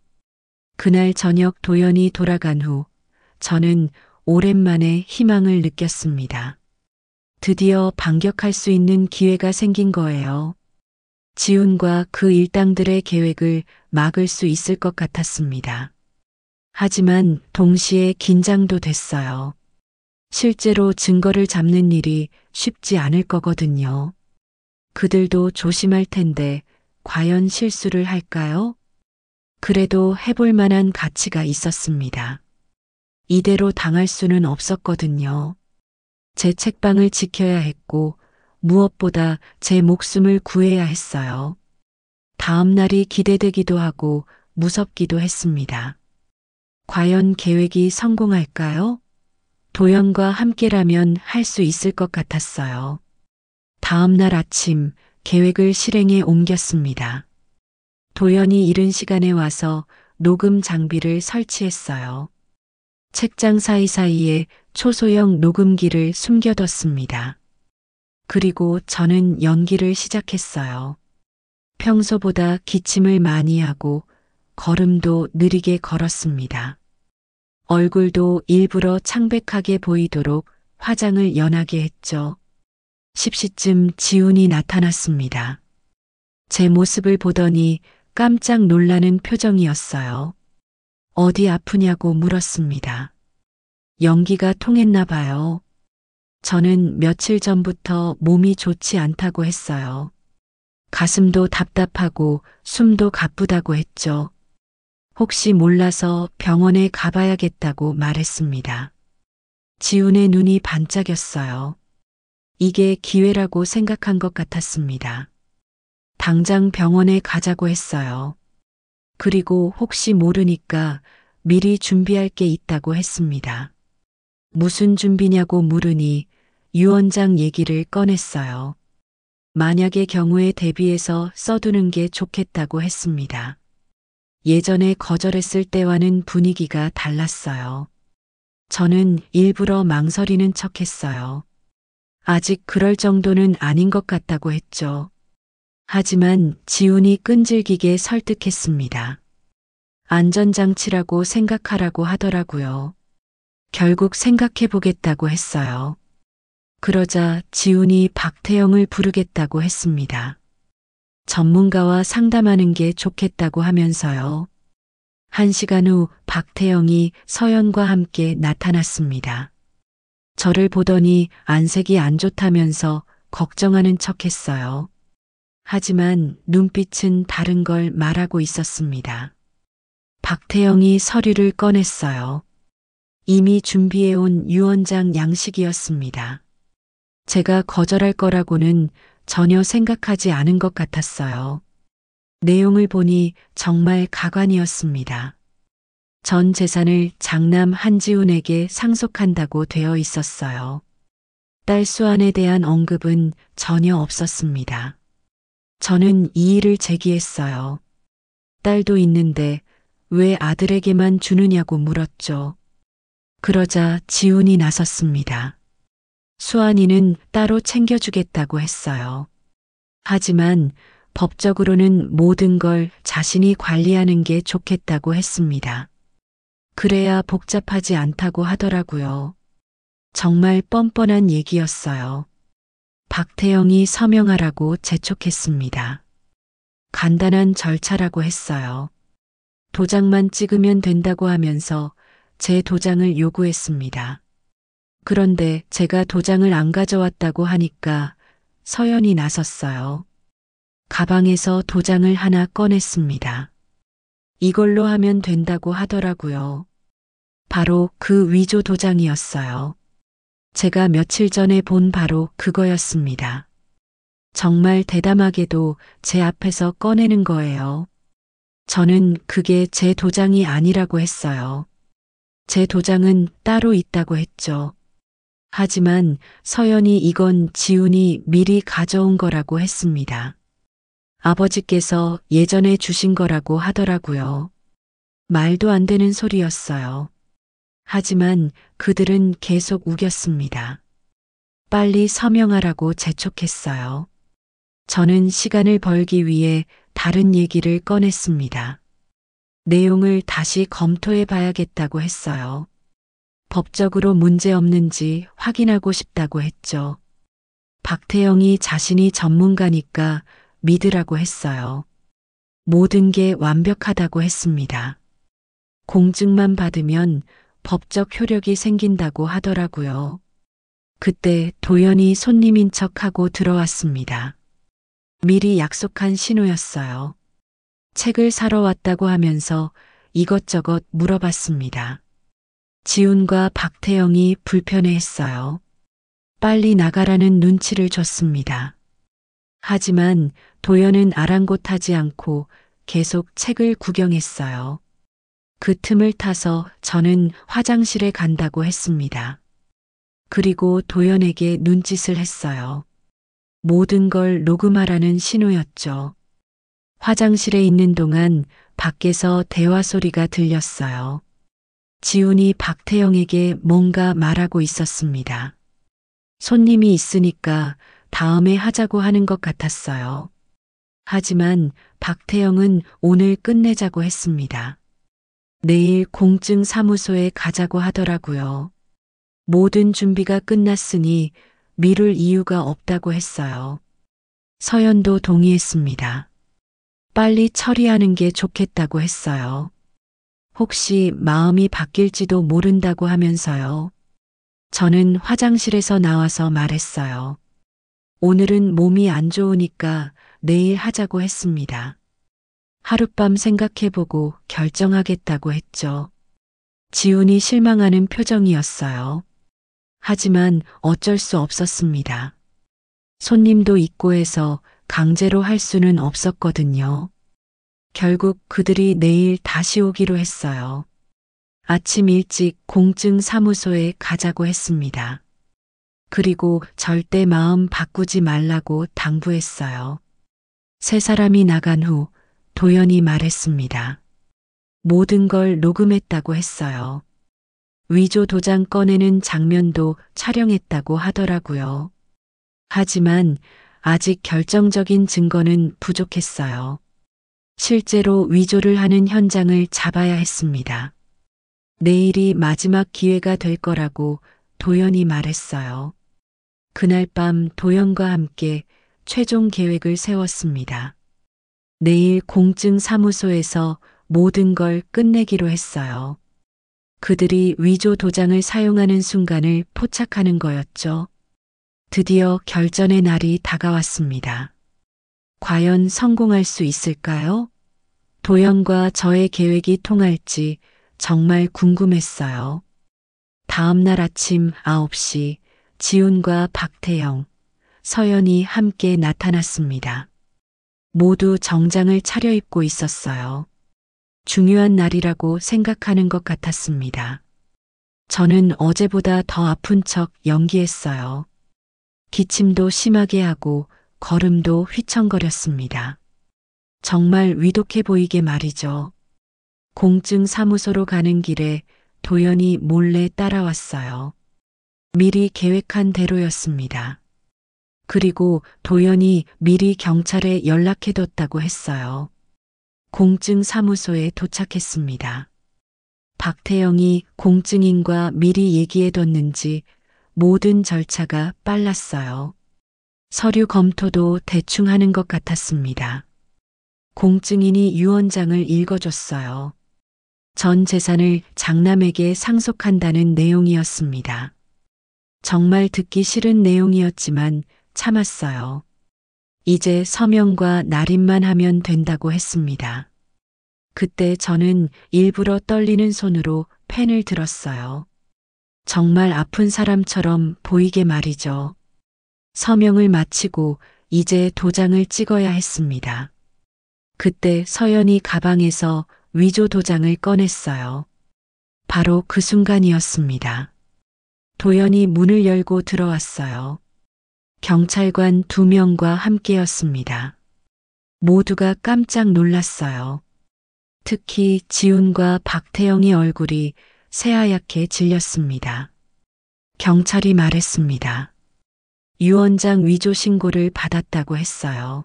Speaker 1: 그날 저녁 도연이 돌아간 후 저는 오랜만에 희망을 느꼈습니다. 드디어 반격할 수 있는 기회가 생긴 거예요. 지훈과 그 일당들의 계획을 막을 수 있을 것 같았습니다. 하지만 동시에 긴장도 됐어요. 실제로 증거를 잡는 일이 쉽지 않을 거거든요. 그들도 조심할 텐데 과연 실수를 할까요? 그래도 해볼 만한 가치가 있었습니다. 이대로 당할 수는 없었거든요. 제 책방을 지켜야 했고 무엇보다 제 목숨을 구해야 했어요. 다음 날이 기대되기도 하고 무섭기도 했습니다. 과연 계획이 성공할까요? 도연과 함께라면 할 수 있을 것 같았어요. 다음 날 아침 계획을 실행에 옮겼습니다. 도연이 이른 시간에 와서 녹음 장비를 설치했어요. 책장 사이사이에 초소형 녹음기를 숨겨뒀습니다. 그리고 저는 연기를 시작했어요. 평소보다 기침을 많이 하고 걸음도 느리게 걸었습니다. 얼굴도 일부러 창백하게 보이도록 화장을 연하게 했죠. 10시쯤 지훈이 나타났습니다. 제 모습을 보더니 깜짝 놀라는 표정이었어요. 어디 아프냐고 물었습니다. 연기가 통했나 봐요. 저는 며칠 전부터 몸이 좋지 않다고 했어요. 가슴도 답답하고 숨도 가쁘다고 했죠. 혹시 몰라서 병원에 가봐야겠다고 말했습니다. 지훈의 눈이 반짝였어요. 이게 기회라고 생각한 것 같았습니다. 당장 병원에 가자고 했어요. 그리고 혹시 모르니까 미리 준비할 게 있다고 했습니다. 무슨 준비냐고 물으니 유원장 얘기를 꺼냈어요. 만약의 경우에 대비해서 써두는 게 좋겠다고 했습니다. 예전에 거절했을 때와는 분위기가 달랐어요. 저는 일부러 망설이는 척 했어요. 아직 그럴 정도는 아닌 것 같다고 했죠. 하지만 지훈이 끈질기게 설득했습니다. 안전장치라고 생각하라고 하더라고요. 결국 생각해 보겠다고 했어요. 그러자 지훈이 박태영을 부르겠다고 했습니다. 전문가와 상담하는 게 좋겠다고 하면서요. 1시간 후 박태영이 서연과 함께 나타났습니다. 저를 보더니 안색이 안 좋다면서 걱정하는 척 했어요. 하지만 눈빛은 다른 걸 말하고 있었습니다. 박태영이 서류를 꺼냈어요. 이미 준비해온 유언장 양식이었습니다. 제가 거절할 거라고는 전혀 생각하지 않은 것 같았어요. 내용을 보니 정말 가관이었습니다. 전 재산을 장남 한지훈에게 상속한다고 되어 있었어요. 딸 수안에 대한 언급은 전혀 없었습니다. 저는 이의를 제기했어요. 딸도 있는데 왜 아들에게만 주느냐고 물었죠. 그러자 지훈이 나섰습니다. 수안이는 따로 챙겨주겠다고 했어요. 하지만 법적으로는 모든 걸 자신이 관리하는 게 좋겠다고 했습니다. 그래야 복잡하지 않다고 하더라고요. 정말 뻔뻔한 얘기였어요. 박태영이 서명하라고 재촉했습니다. 간단한 절차라고 했어요. 도장만 찍으면 된다고 하면서 제 도장을 요구했습니다. 그런데 제가 도장을 안 가져왔다고 하니까 서연이 나섰어요. 가방에서 도장을 하나 꺼냈습니다. 이걸로 하면 된다고 하더라고요. 바로 그 위조 도장이었어요. 제가 며칠 전에 본 바로 그거였습니다. 정말 대담하게도 제 앞에서 꺼내는 거예요. 저는 그게 제 도장이 아니라고 했어요. 제 도장은 따로 있다고 했죠. 하지만 서연이 이건 지훈이 미리 가져온 거라고 했습니다. 아버지께서 예전에 주신 거라고 하더라고요. 말도 안 되는 소리였어요. 하지만 그들은 계속 우겼습니다. 빨리 서명하라고 재촉했어요. 저는 시간을 벌기 위해 다른 얘기를 꺼냈습니다. 내용을 다시 검토해 봐야겠다고 했어요. 법적으로 문제 없는지 확인하고 싶다고 했죠. 박태영이 자신이 전문가니까 믿으라고 했어요. 모든 게 완벽하다고 했습니다. 공증만 받으면 법적 효력이 생긴다고 하더라고요. 그때 도연이 손님인 척하고 들어왔습니다. 미리 약속한 신호였어요. 책을 사러 왔다고 하면서 이것저것 물어봤습니다. 지훈과 박태영이 불편해했어요. 빨리 나가라는 눈치를 줬습니다. 하지만 도연은 아랑곳하지 않고 계속 책을 구경했어요. 그 틈을 타서 저는 화장실에 간다고 했습니다. 그리고 도연에게 눈짓을 했어요. 모든 걸 녹음하라는 신호였죠. 화장실에 있는 동안 밖에서 대화 소리가 들렸어요. 지훈이 박태영에게 뭔가 말하고 있었습니다. 손님이 있으니까 다음에 하자고 하는 것 같았어요. 하지만 박태영은 오늘 끝내자고 했습니다. 내일 공증 사무소에 가자고 하더라고요. 모든 준비가 끝났으니 미룰 이유가 없다고 했어요. 서연도 동의했습니다. 빨리 처리하는 게 좋겠다고 했어요. 혹시 마음이 바뀔지도 모른다고 하면서요. 저는 화장실에서 나와서 말했어요. 오늘은 몸이 안 좋으니까 내일 하자고 했습니다. 하룻밤 생각해보고 결정하겠다고 했죠. 지훈이 실망하는 표정이었어요. 하지만 어쩔 수 없었습니다. 손님도 있고 해서 강제로 할 수는 없었거든요. 결국 그들이 내일 다시 오기로 했어요. 아침 일찍 공증 사무소에 가자고 했습니다. 그리고 절대 마음 바꾸지 말라고 당부했어요. 세 사람이 나간 후 도연이 말했습니다. 모든 걸 녹음했다고 했어요. 위조 도장 꺼내는 장면도 촬영했다고 하더라고요. 하지만 아직 결정적인 증거는 부족했어요. 실제로 위조를 하는 현장을 잡아야 했습니다. 내일이 마지막 기회가 될 거라고 도연이 말했어요. 그날 밤 도연과 함께 최종 계획을 세웠습니다. 내일 공증 사무소에서 모든 걸 끝내기로 했어요. 그들이 위조 도장을 사용하는 순간을 포착하는 거였죠. 드디어 결전의 날이 다가왔습니다. 과연 성공할 수 있을까요? 도연과 저의 계획이 통할지 정말 궁금했어요. 다음 날 아침 9시 지훈과 박태영, 서연이 함께 나타났습니다. 모두 정장을 차려입고 있었어요. 중요한 날이라고 생각하는 것 같았습니다. 저는 어제보다 더 아픈 척 연기했어요. 기침도 심하게 하고 걸음도 휘청거렸습니다. 정말 위독해 보이게 말이죠. 공증 사무소로 가는 길에 도연이 몰래 따라왔어요. 미리 계획한 대로였습니다. 그리고 도연이 미리 경찰에 연락해뒀다고 했어요. 공증 사무소에 도착했습니다. 박태영이 공증인과 미리 얘기해뒀는지 모든 절차가 빨랐어요. 서류 검토도 대충 하는 것 같았습니다. 공증인이 유언장을 읽어줬어요. 전 재산을 장남에게 상속한다는 내용이었습니다. 정말 듣기 싫은 내용이었지만 참았어요. 이제 서명과 날인만 하면 된다고 했습니다. 그때 저는 일부러 떨리는 손으로 펜을 들었어요. 정말 아픈 사람처럼 보이게 말이죠. 서명을 마치고 이제 도장을 찍어야 했습니다. 그때 서연이 가방에서 위조 도장을 꺼냈어요. 바로 그 순간이었습니다. 도연이 문을 열고 들어왔어요. 경찰관 2명과 함께였습니다. 모두가 깜짝 놀랐어요. 특히 지훈과 박태영의 얼굴이 새하얗게 질렸습니다. 경찰이 말했습니다. 유 원장 위조 신고를 받았다고 했어요.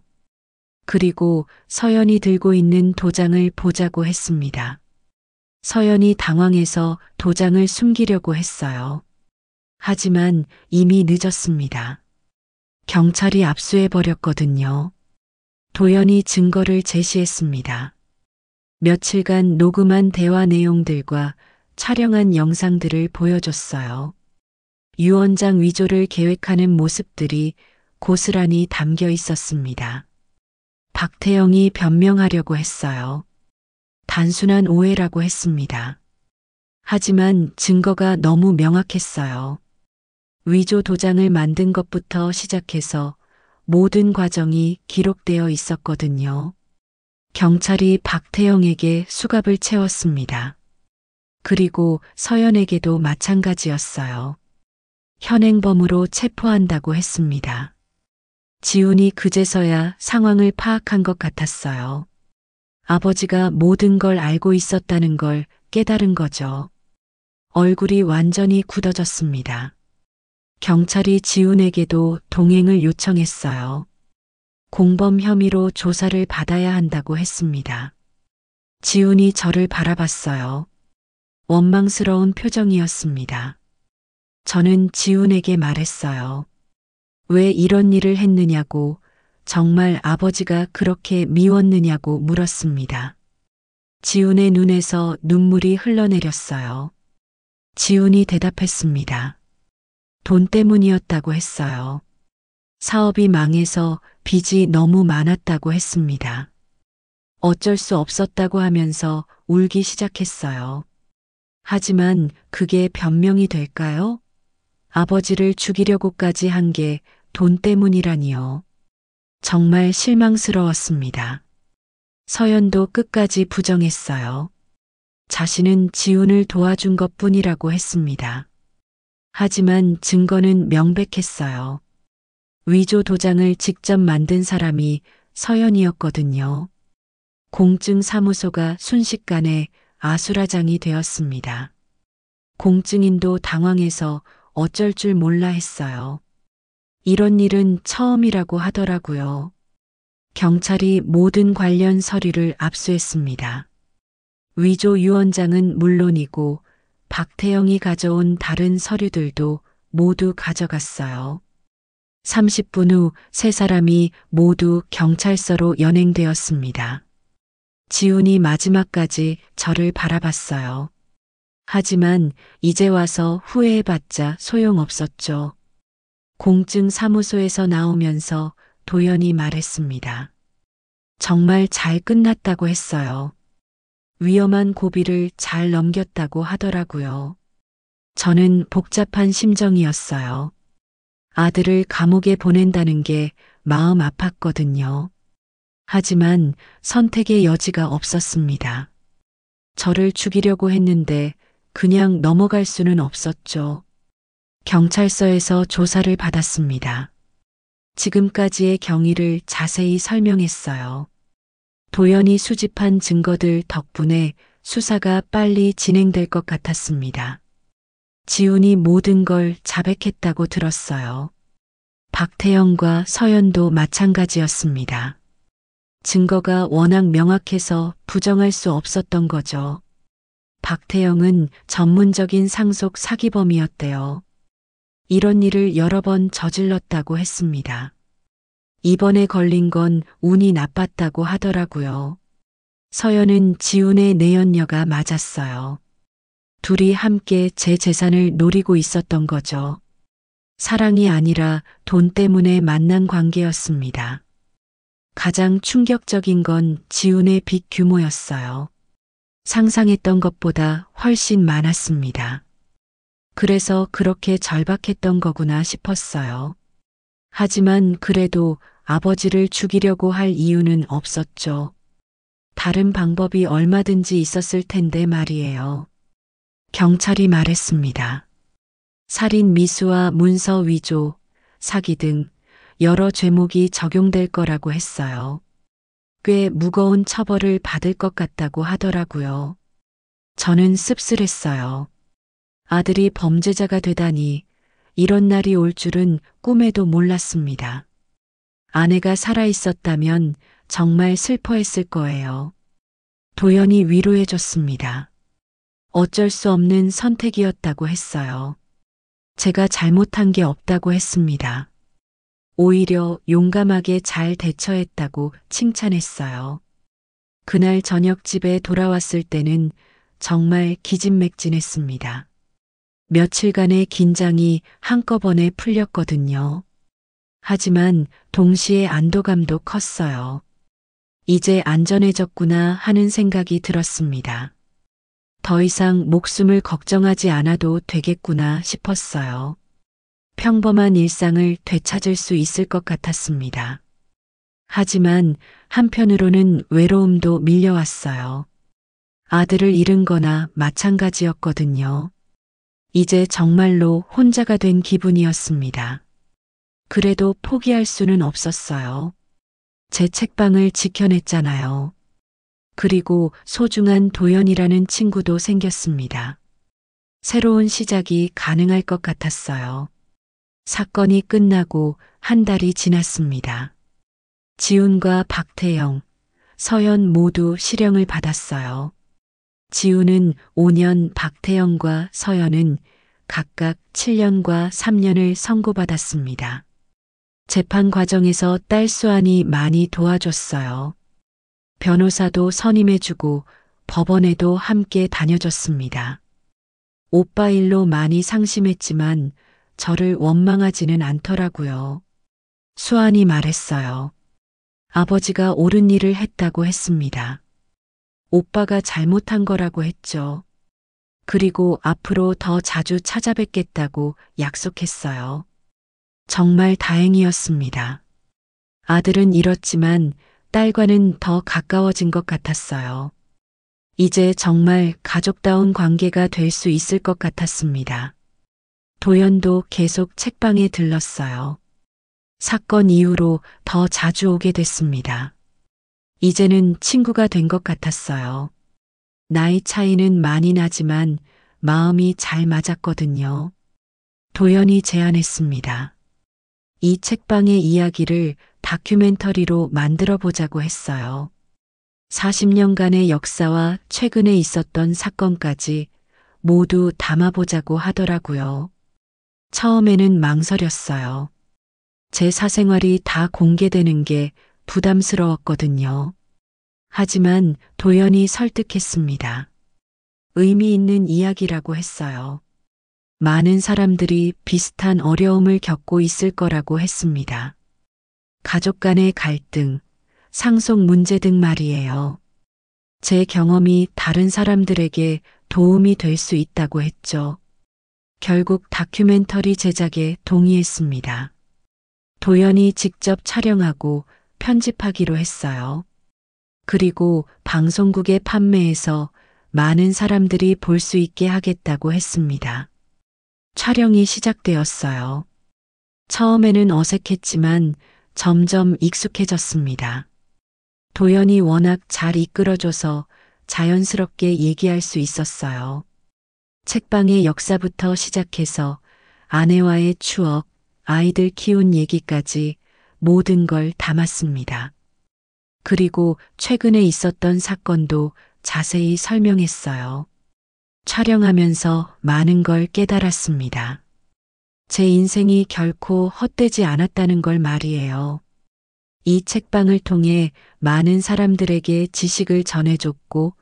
Speaker 1: 그리고 서연이 들고 있는 도장을 보자고 했습니다. 서연이 당황해서 도장을 숨기려고 했어요. 하지만 이미 늦었습니다. 경찰이 압수해버렸거든요. 도연이 증거를 제시했습니다. 며칠간 녹음한 대화 내용들과 촬영한 영상들을 보여줬어요. 유 원장 위조를 계획하는 모습들이 고스란히 담겨 있었습니다. 박태영이 변명하려고 했어요. 단순한 오해라고 했습니다. 하지만 증거가 너무 명확했어요. 위조 도장을 만든 것부터 시작해서 모든 과정이 기록되어 있었거든요. 경찰이 박태영에게 수갑을 채웠습니다. 그리고 서연에게도 마찬가지였어요. 현행범으로 체포한다고 했습니다. 지훈이 그제서야 상황을 파악한 것 같았어요. 아버지가 모든 걸 알고 있었다는 걸 깨달은 거죠. 얼굴이 완전히 굳어졌습니다. 경찰이 지훈에게도 동행을 요청했어요. 공범 혐의로 조사를 받아야 한다고 했습니다. 지훈이 저를 바라봤어요. 원망스러운 표정이었습니다. 저는 지훈에게 말했어요. 왜 이런 일을 했느냐고, 정말 아버지가 그렇게 미웠느냐고 물었습니다. 지훈의 눈에서 눈물이 흘러내렸어요. 지훈이 대답했습니다. 돈 때문이었다고 했어요. 사업이 망해서 빚이 너무 많았다고 했습니다. 어쩔 수 없었다고 하면서 울기 시작했어요. 하지만 그게 변명이 될까요? 아버지를 죽이려고까지 한 게 돈 때문이라니요. 정말 실망스러웠습니다. 서연도 끝까지 부정했어요. 자신은 지훈을 도와준 것뿐이라고 했습니다. 하지만 증거는 명백했어요. 위조 도장을 직접 만든 사람이 서연이었거든요. 공증 사무소가 순식간에 아수라장이 되었습니다. 공증인도 당황해서 어쩔 줄 몰라 했어요. 이런 일은 처음이라고 하더라고요. 경찰이 모든 관련 서류를 압수했습니다. 위조 유언장은 물론이고 박태영이 가져온 다른 서류들도 모두 가져갔어요. 30분 후 세 사람이 모두 경찰서로 연행되었습니다. 지훈이 마지막까지 저를 바라봤어요. 하지만 이제 와서 후회해봤자 소용없었죠. 공증 사무소에서 나오면서 도연이 말했습니다. 정말 잘 끝났다고 했어요. 위험한 고비를 잘 넘겼다고 하더라고요. 저는 복잡한 심정이었어요. 아들을 감옥에 보낸다는 게 마음 아팠거든요. 하지만 선택의 여지가 없었습니다. 저를 죽이려고 했는데 그냥 넘어갈 수는 없었죠. 경찰서에서 조사를 받았습니다. 지금까지의 경위를 자세히 설명했어요. 도연이 수집한 증거들 덕분에 수사가 빨리 진행될 것 같았습니다. 지훈이 모든 걸 자백했다고 들었어요. 박태영과 서연도 마찬가지였습니다. 증거가 워낙 명확해서 부정할 수 없었던 거죠. 박태영은 전문적인 상속 사기범이었대요. 이런 일을 여러 번 저질렀다고 했습니다. 이번에 걸린 건 운이 나빴다고 하더라고요. 서연은 지훈의 내연녀가 맞았어요. 둘이 함께 제 재산을 노리고 있었던 거죠. 사랑이 아니라 돈 때문에 만난 관계였습니다. 가장 충격적인 건 지훈의 빚 규모였어요. 상상했던 것보다 훨씬 많았습니다. 그래서 그렇게 절박했던 거구나 싶었어요. 하지만 그래도 아버지를 죽이려고 할 이유는 없었죠. 다른 방법이 얼마든지 있었을 텐데 말이에요. 경찰이 말했습니다. 살인 미수와 문서 위조, 사기 등 여러 죄목이 적용될 거라고 했어요. 꽤 무거운 처벌을 받을 것 같다고 하더라고요. 저는 씁쓸했어요. 아들이 범죄자가 되다니 이런 날이 올 줄은 꿈에도 몰랐습니다. 아내가 살아 있었다면 정말 슬퍼했을 거예요. 도연이 위로해줬습니다. 어쩔 수 없는 선택이었다고 했어요. 제가 잘못한 게 없다고 했습니다. 오히려 용감하게 잘 대처했다고 칭찬했어요. 그날 저녁 집에 돌아왔을 때는 정말 기진맥진했습니다. 며칠간의 긴장이 한꺼번에 풀렸거든요. 하지만 동시에 안도감도 컸어요. 이제 안전해졌구나 하는 생각이 들었습니다. 더 이상 목숨을 걱정하지 않아도 되겠구나 싶었어요. 평범한 일상을 되찾을 수 있을 것 같았습니다. 하지만 한편으로는 외로움도 밀려왔어요. 아들을 잃은 거나 마찬가지였거든요. 이제 정말로 혼자가 된 기분이었습니다. 그래도 포기할 수는 없었어요. 제 책방을 지켜냈잖아요. 그리고 소중한 도연이라는 친구도 생겼습니다. 새로운 시작이 가능할 것 같았어요. 사건이 끝나고 한 달이 지났습니다. 지훈과 박태영, 서연 모두 실형을 받았어요. 지훈은 5년, 박태영과 서연은 각각 7년과 3년을 선고받았습니다. 재판 과정에서 딸 수환이 많이 도와줬어요. 변호사도 선임해주고 법원에도 함께 다녀줬습니다. 오빠 일로 많이 상심했지만 저를 원망하지는 않더라고요. 수환이 말했어요. 아버지가 옳은 일을 했다고 했습니다. 오빠가 잘못한 거라고 했죠. 그리고 앞으로 더 자주 찾아뵙겠다고 약속했어요. 정말 다행이었습니다. 아들은 잃었지만 딸과는 더 가까워진 것 같았어요. 이제 정말 가족다운 관계가 될 수 있을 것 같았습니다. 도연도 계속 책방에 들렀어요. 사건 이후로 더 자주 오게 됐습니다. 이제는 친구가 된 것 같았어요. 나이 차이는 많이 나지만 마음이 잘 맞았거든요. 도연이 제안했습니다. 이 책방의 이야기를 다큐멘터리로 만들어 보자고 했어요. 40년간의 역사와 최근에 있었던 사건까지 모두 담아보자고 하더라고요. 처음에는 망설였어요. 제 사생활이 다 공개되는 게 부담스러웠거든요. 하지만 도연이 설득했습니다. 의미 있는 이야기라고 했어요. 많은 사람들이 비슷한 어려움을 겪고 있을 거라고 했습니다. 가족 간의 갈등, 상속 문제 등 말이에요. 제 경험이 다른 사람들에게 도움이 될 수 있다고 했죠. 결국 다큐멘터리 제작에 동의했습니다. 도연이 직접 촬영하고 편집하기로 했어요. 그리고 방송국에 판매해서 많은 사람들이 볼 수 있게 하겠다고 했습니다. 촬영이 시작되었어요. 처음에는 어색했지만 점점 익숙해졌습니다. 도연이 워낙 잘 이끌어줘서 자연스럽게 얘기할 수 있었어요. 책방의 역사부터 시작해서 아내와의 추억, 아이들 키운 얘기까지 모든 걸 담았습니다. 그리고 최근에 있었던 사건도 자세히 설명했어요. 촬영하면서 많은 걸 깨달았습니다. 제 인생이 결코 헛되지 않았다는 걸 말이에요. 이 책방을 통해 많은 사람들에게 지식을 전해줬고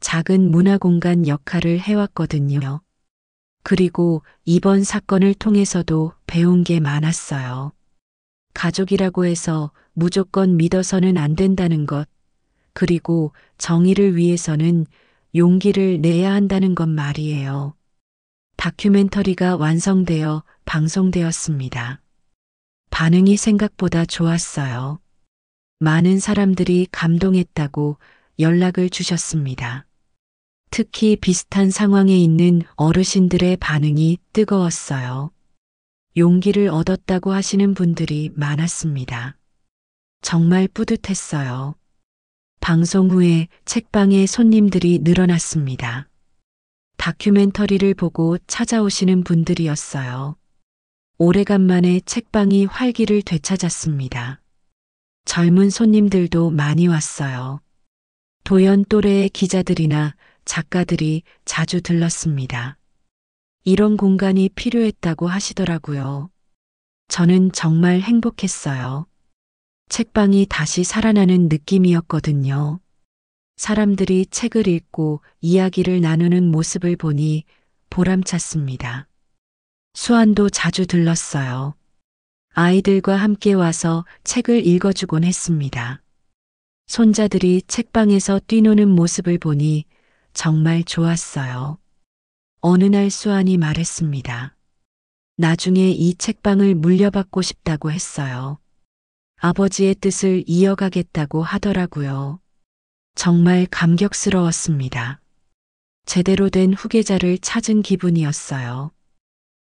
Speaker 1: 작은 문화공간 역할을 해왔거든요. 그리고 이번 사건을 통해서도 배운 게 많았어요. 가족이라고 해서 무조건 믿어서는 안 된다는 것, 그리고 정의를 위해서는 용기를 내야 한다는 것 말이에요. 다큐멘터리가 완성되어 방송되었습니다. 반응이 생각보다 좋았어요. 많은 사람들이 감동했다고 연락을 주셨습니다. 특히 비슷한 상황에 있는 어르신들의 반응이 뜨거웠어요. 용기를 얻었다고 하시는 분들이 많았습니다. 정말 뿌듯했어요. 방송 후에 책방에 손님들이 늘어났습니다. 다큐멘터리를 보고 찾아오시는 분들이었어요. 오래간만에 책방이 활기를 되찾았습니다. 젊은 손님들도 많이 왔어요. 도연 또래의 기자들이나 작가들이 자주 들렀습니다. 이런 공간이 필요했다고 하시더라고요. 저는 정말 행복했어요. 책방이 다시 살아나는 느낌이었거든요. 사람들이 책을 읽고 이야기를 나누는 모습을 보니 보람찼습니다. 수안도 자주 들렀어요. 아이들과 함께 와서 책을 읽어주곤 했습니다. 손자들이 책방에서 뛰노는 모습을 보니 정말 좋았어요. 어느 날 수안이 말했습니다. 나중에 이 책방을 물려받고 싶다고 했어요. 아버지의 뜻을 이어가겠다고 하더라고요. 정말 감격스러웠습니다. 제대로 된 후계자를 찾은 기분이었어요.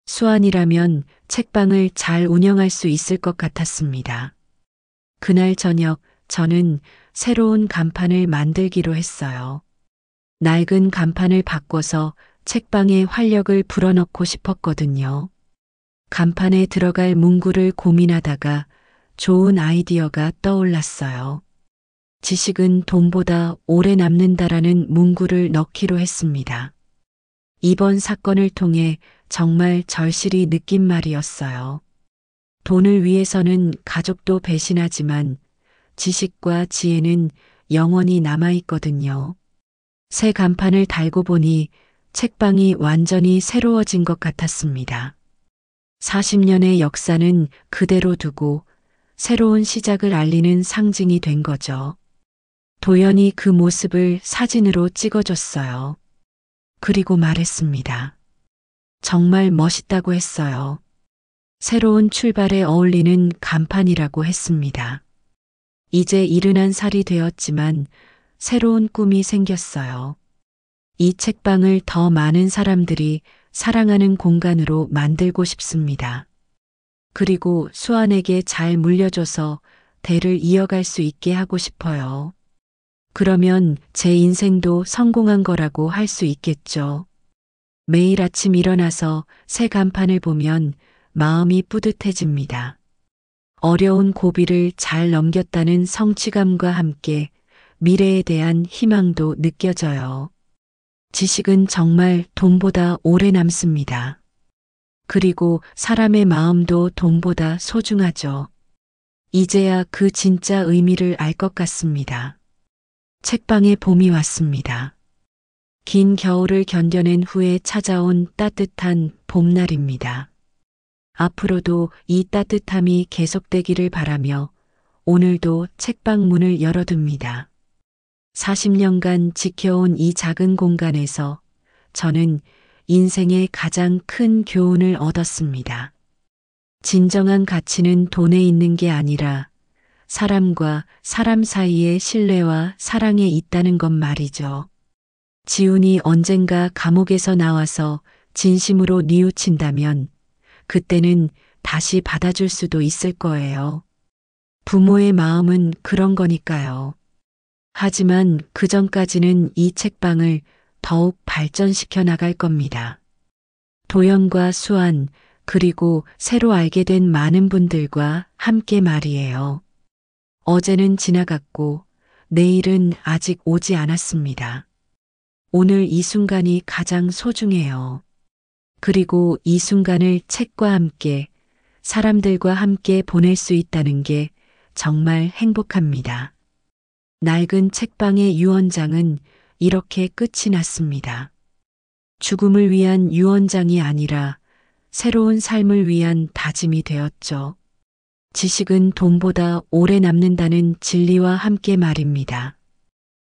Speaker 1: 수안이라면 책방을 잘 운영할 수 있을 것 같았습니다. 그날 저녁 저는 새로운 간판을 만들기로 했어요. 낡은 간판을 바꿔서 책방에 활력을 불어넣고 싶었거든요. 간판에 들어갈 문구를 고민하다가 좋은 아이디어가 떠올랐어요. 지식은 돈보다 오래 남는다라는 문구를 넣기로 했습니다. 이번 사건을 통해 정말 절실히 느낀 말이었어요. 돈을 위해서는 가족도 배신하지만 지식과 지혜는 영원히 남아있거든요. 새 간판을 달고 보니 책방이 완전히 새로워진 것 같았습니다. 40년의 역사는 그대로 두고 새로운 시작을 알리는 상징이 된 거죠. 도연이 그 모습을 사진으로 찍어줬어요. 그리고 말했습니다. 정말 멋있다고 했어요. 새로운 출발에 어울리는 간판이라고 했습니다. 이제 71살이 되었지만 새로운 꿈이 생겼어요. 이 책방을 더 많은 사람들이 사랑하는 공간으로 만들고 싶습니다. 그리고 수안에게 잘 물려줘서 대를 이어갈 수 있게 하고 싶어요. 그러면 제 인생도 성공한 거라고 할 수 있겠죠. 매일 아침 일어나서 새 간판을 보면 마음이 뿌듯해집니다. 어려운 고비를 잘 넘겼다는 성취감과 함께 미래에 대한 희망도 느껴져요. 지식은 정말 돈보다 오래 남습니다. 그리고 사람의 마음도 돈보다 소중하죠. 이제야 그 진짜 의미를 알 것 같습니다. 책방에 봄이 왔습니다. 긴 겨울을 견뎌낸 후에 찾아온 따뜻한 봄날입니다. 앞으로도 이 따뜻함이 계속되기를 바라며 오늘도 책방 문을 열어둡니다. 40년간 지켜온 이 작은 공간에서 저는 인생의 가장 큰 교훈을 얻었습니다. 진정한 가치는 돈에 있는 게 아니라 사람과 사람 사이의 신뢰와 사랑에 있다는 것 말이죠. 지훈이 언젠가 감옥에서 나와서 진심으로 뉘우친다면 그때는 다시 받아줄 수도 있을 거예요. 부모의 마음은 그런 거니까요. 하지만 그 전까지는 이 책방을 더욱 발전시켜 나갈 겁니다. 도연과 수안, 그리고 새로 알게 된 많은 분들과 함께 말이에요. 어제는 지나갔고 내일은 아직 오지 않았습니다. 오늘 이 순간이 가장 소중해요. 그리고 이 순간을 책과 함께, 사람들과 함께 보낼 수 있다는 게 정말 행복합니다. 낡은 책방의 유언장은 이렇게 끝이 났습니다. 죽음을 위한 유언장이 아니라 새로운 삶을 위한 다짐이 되었죠. 지식은 돈보다 오래 남는다는 진리와 함께 말입니다.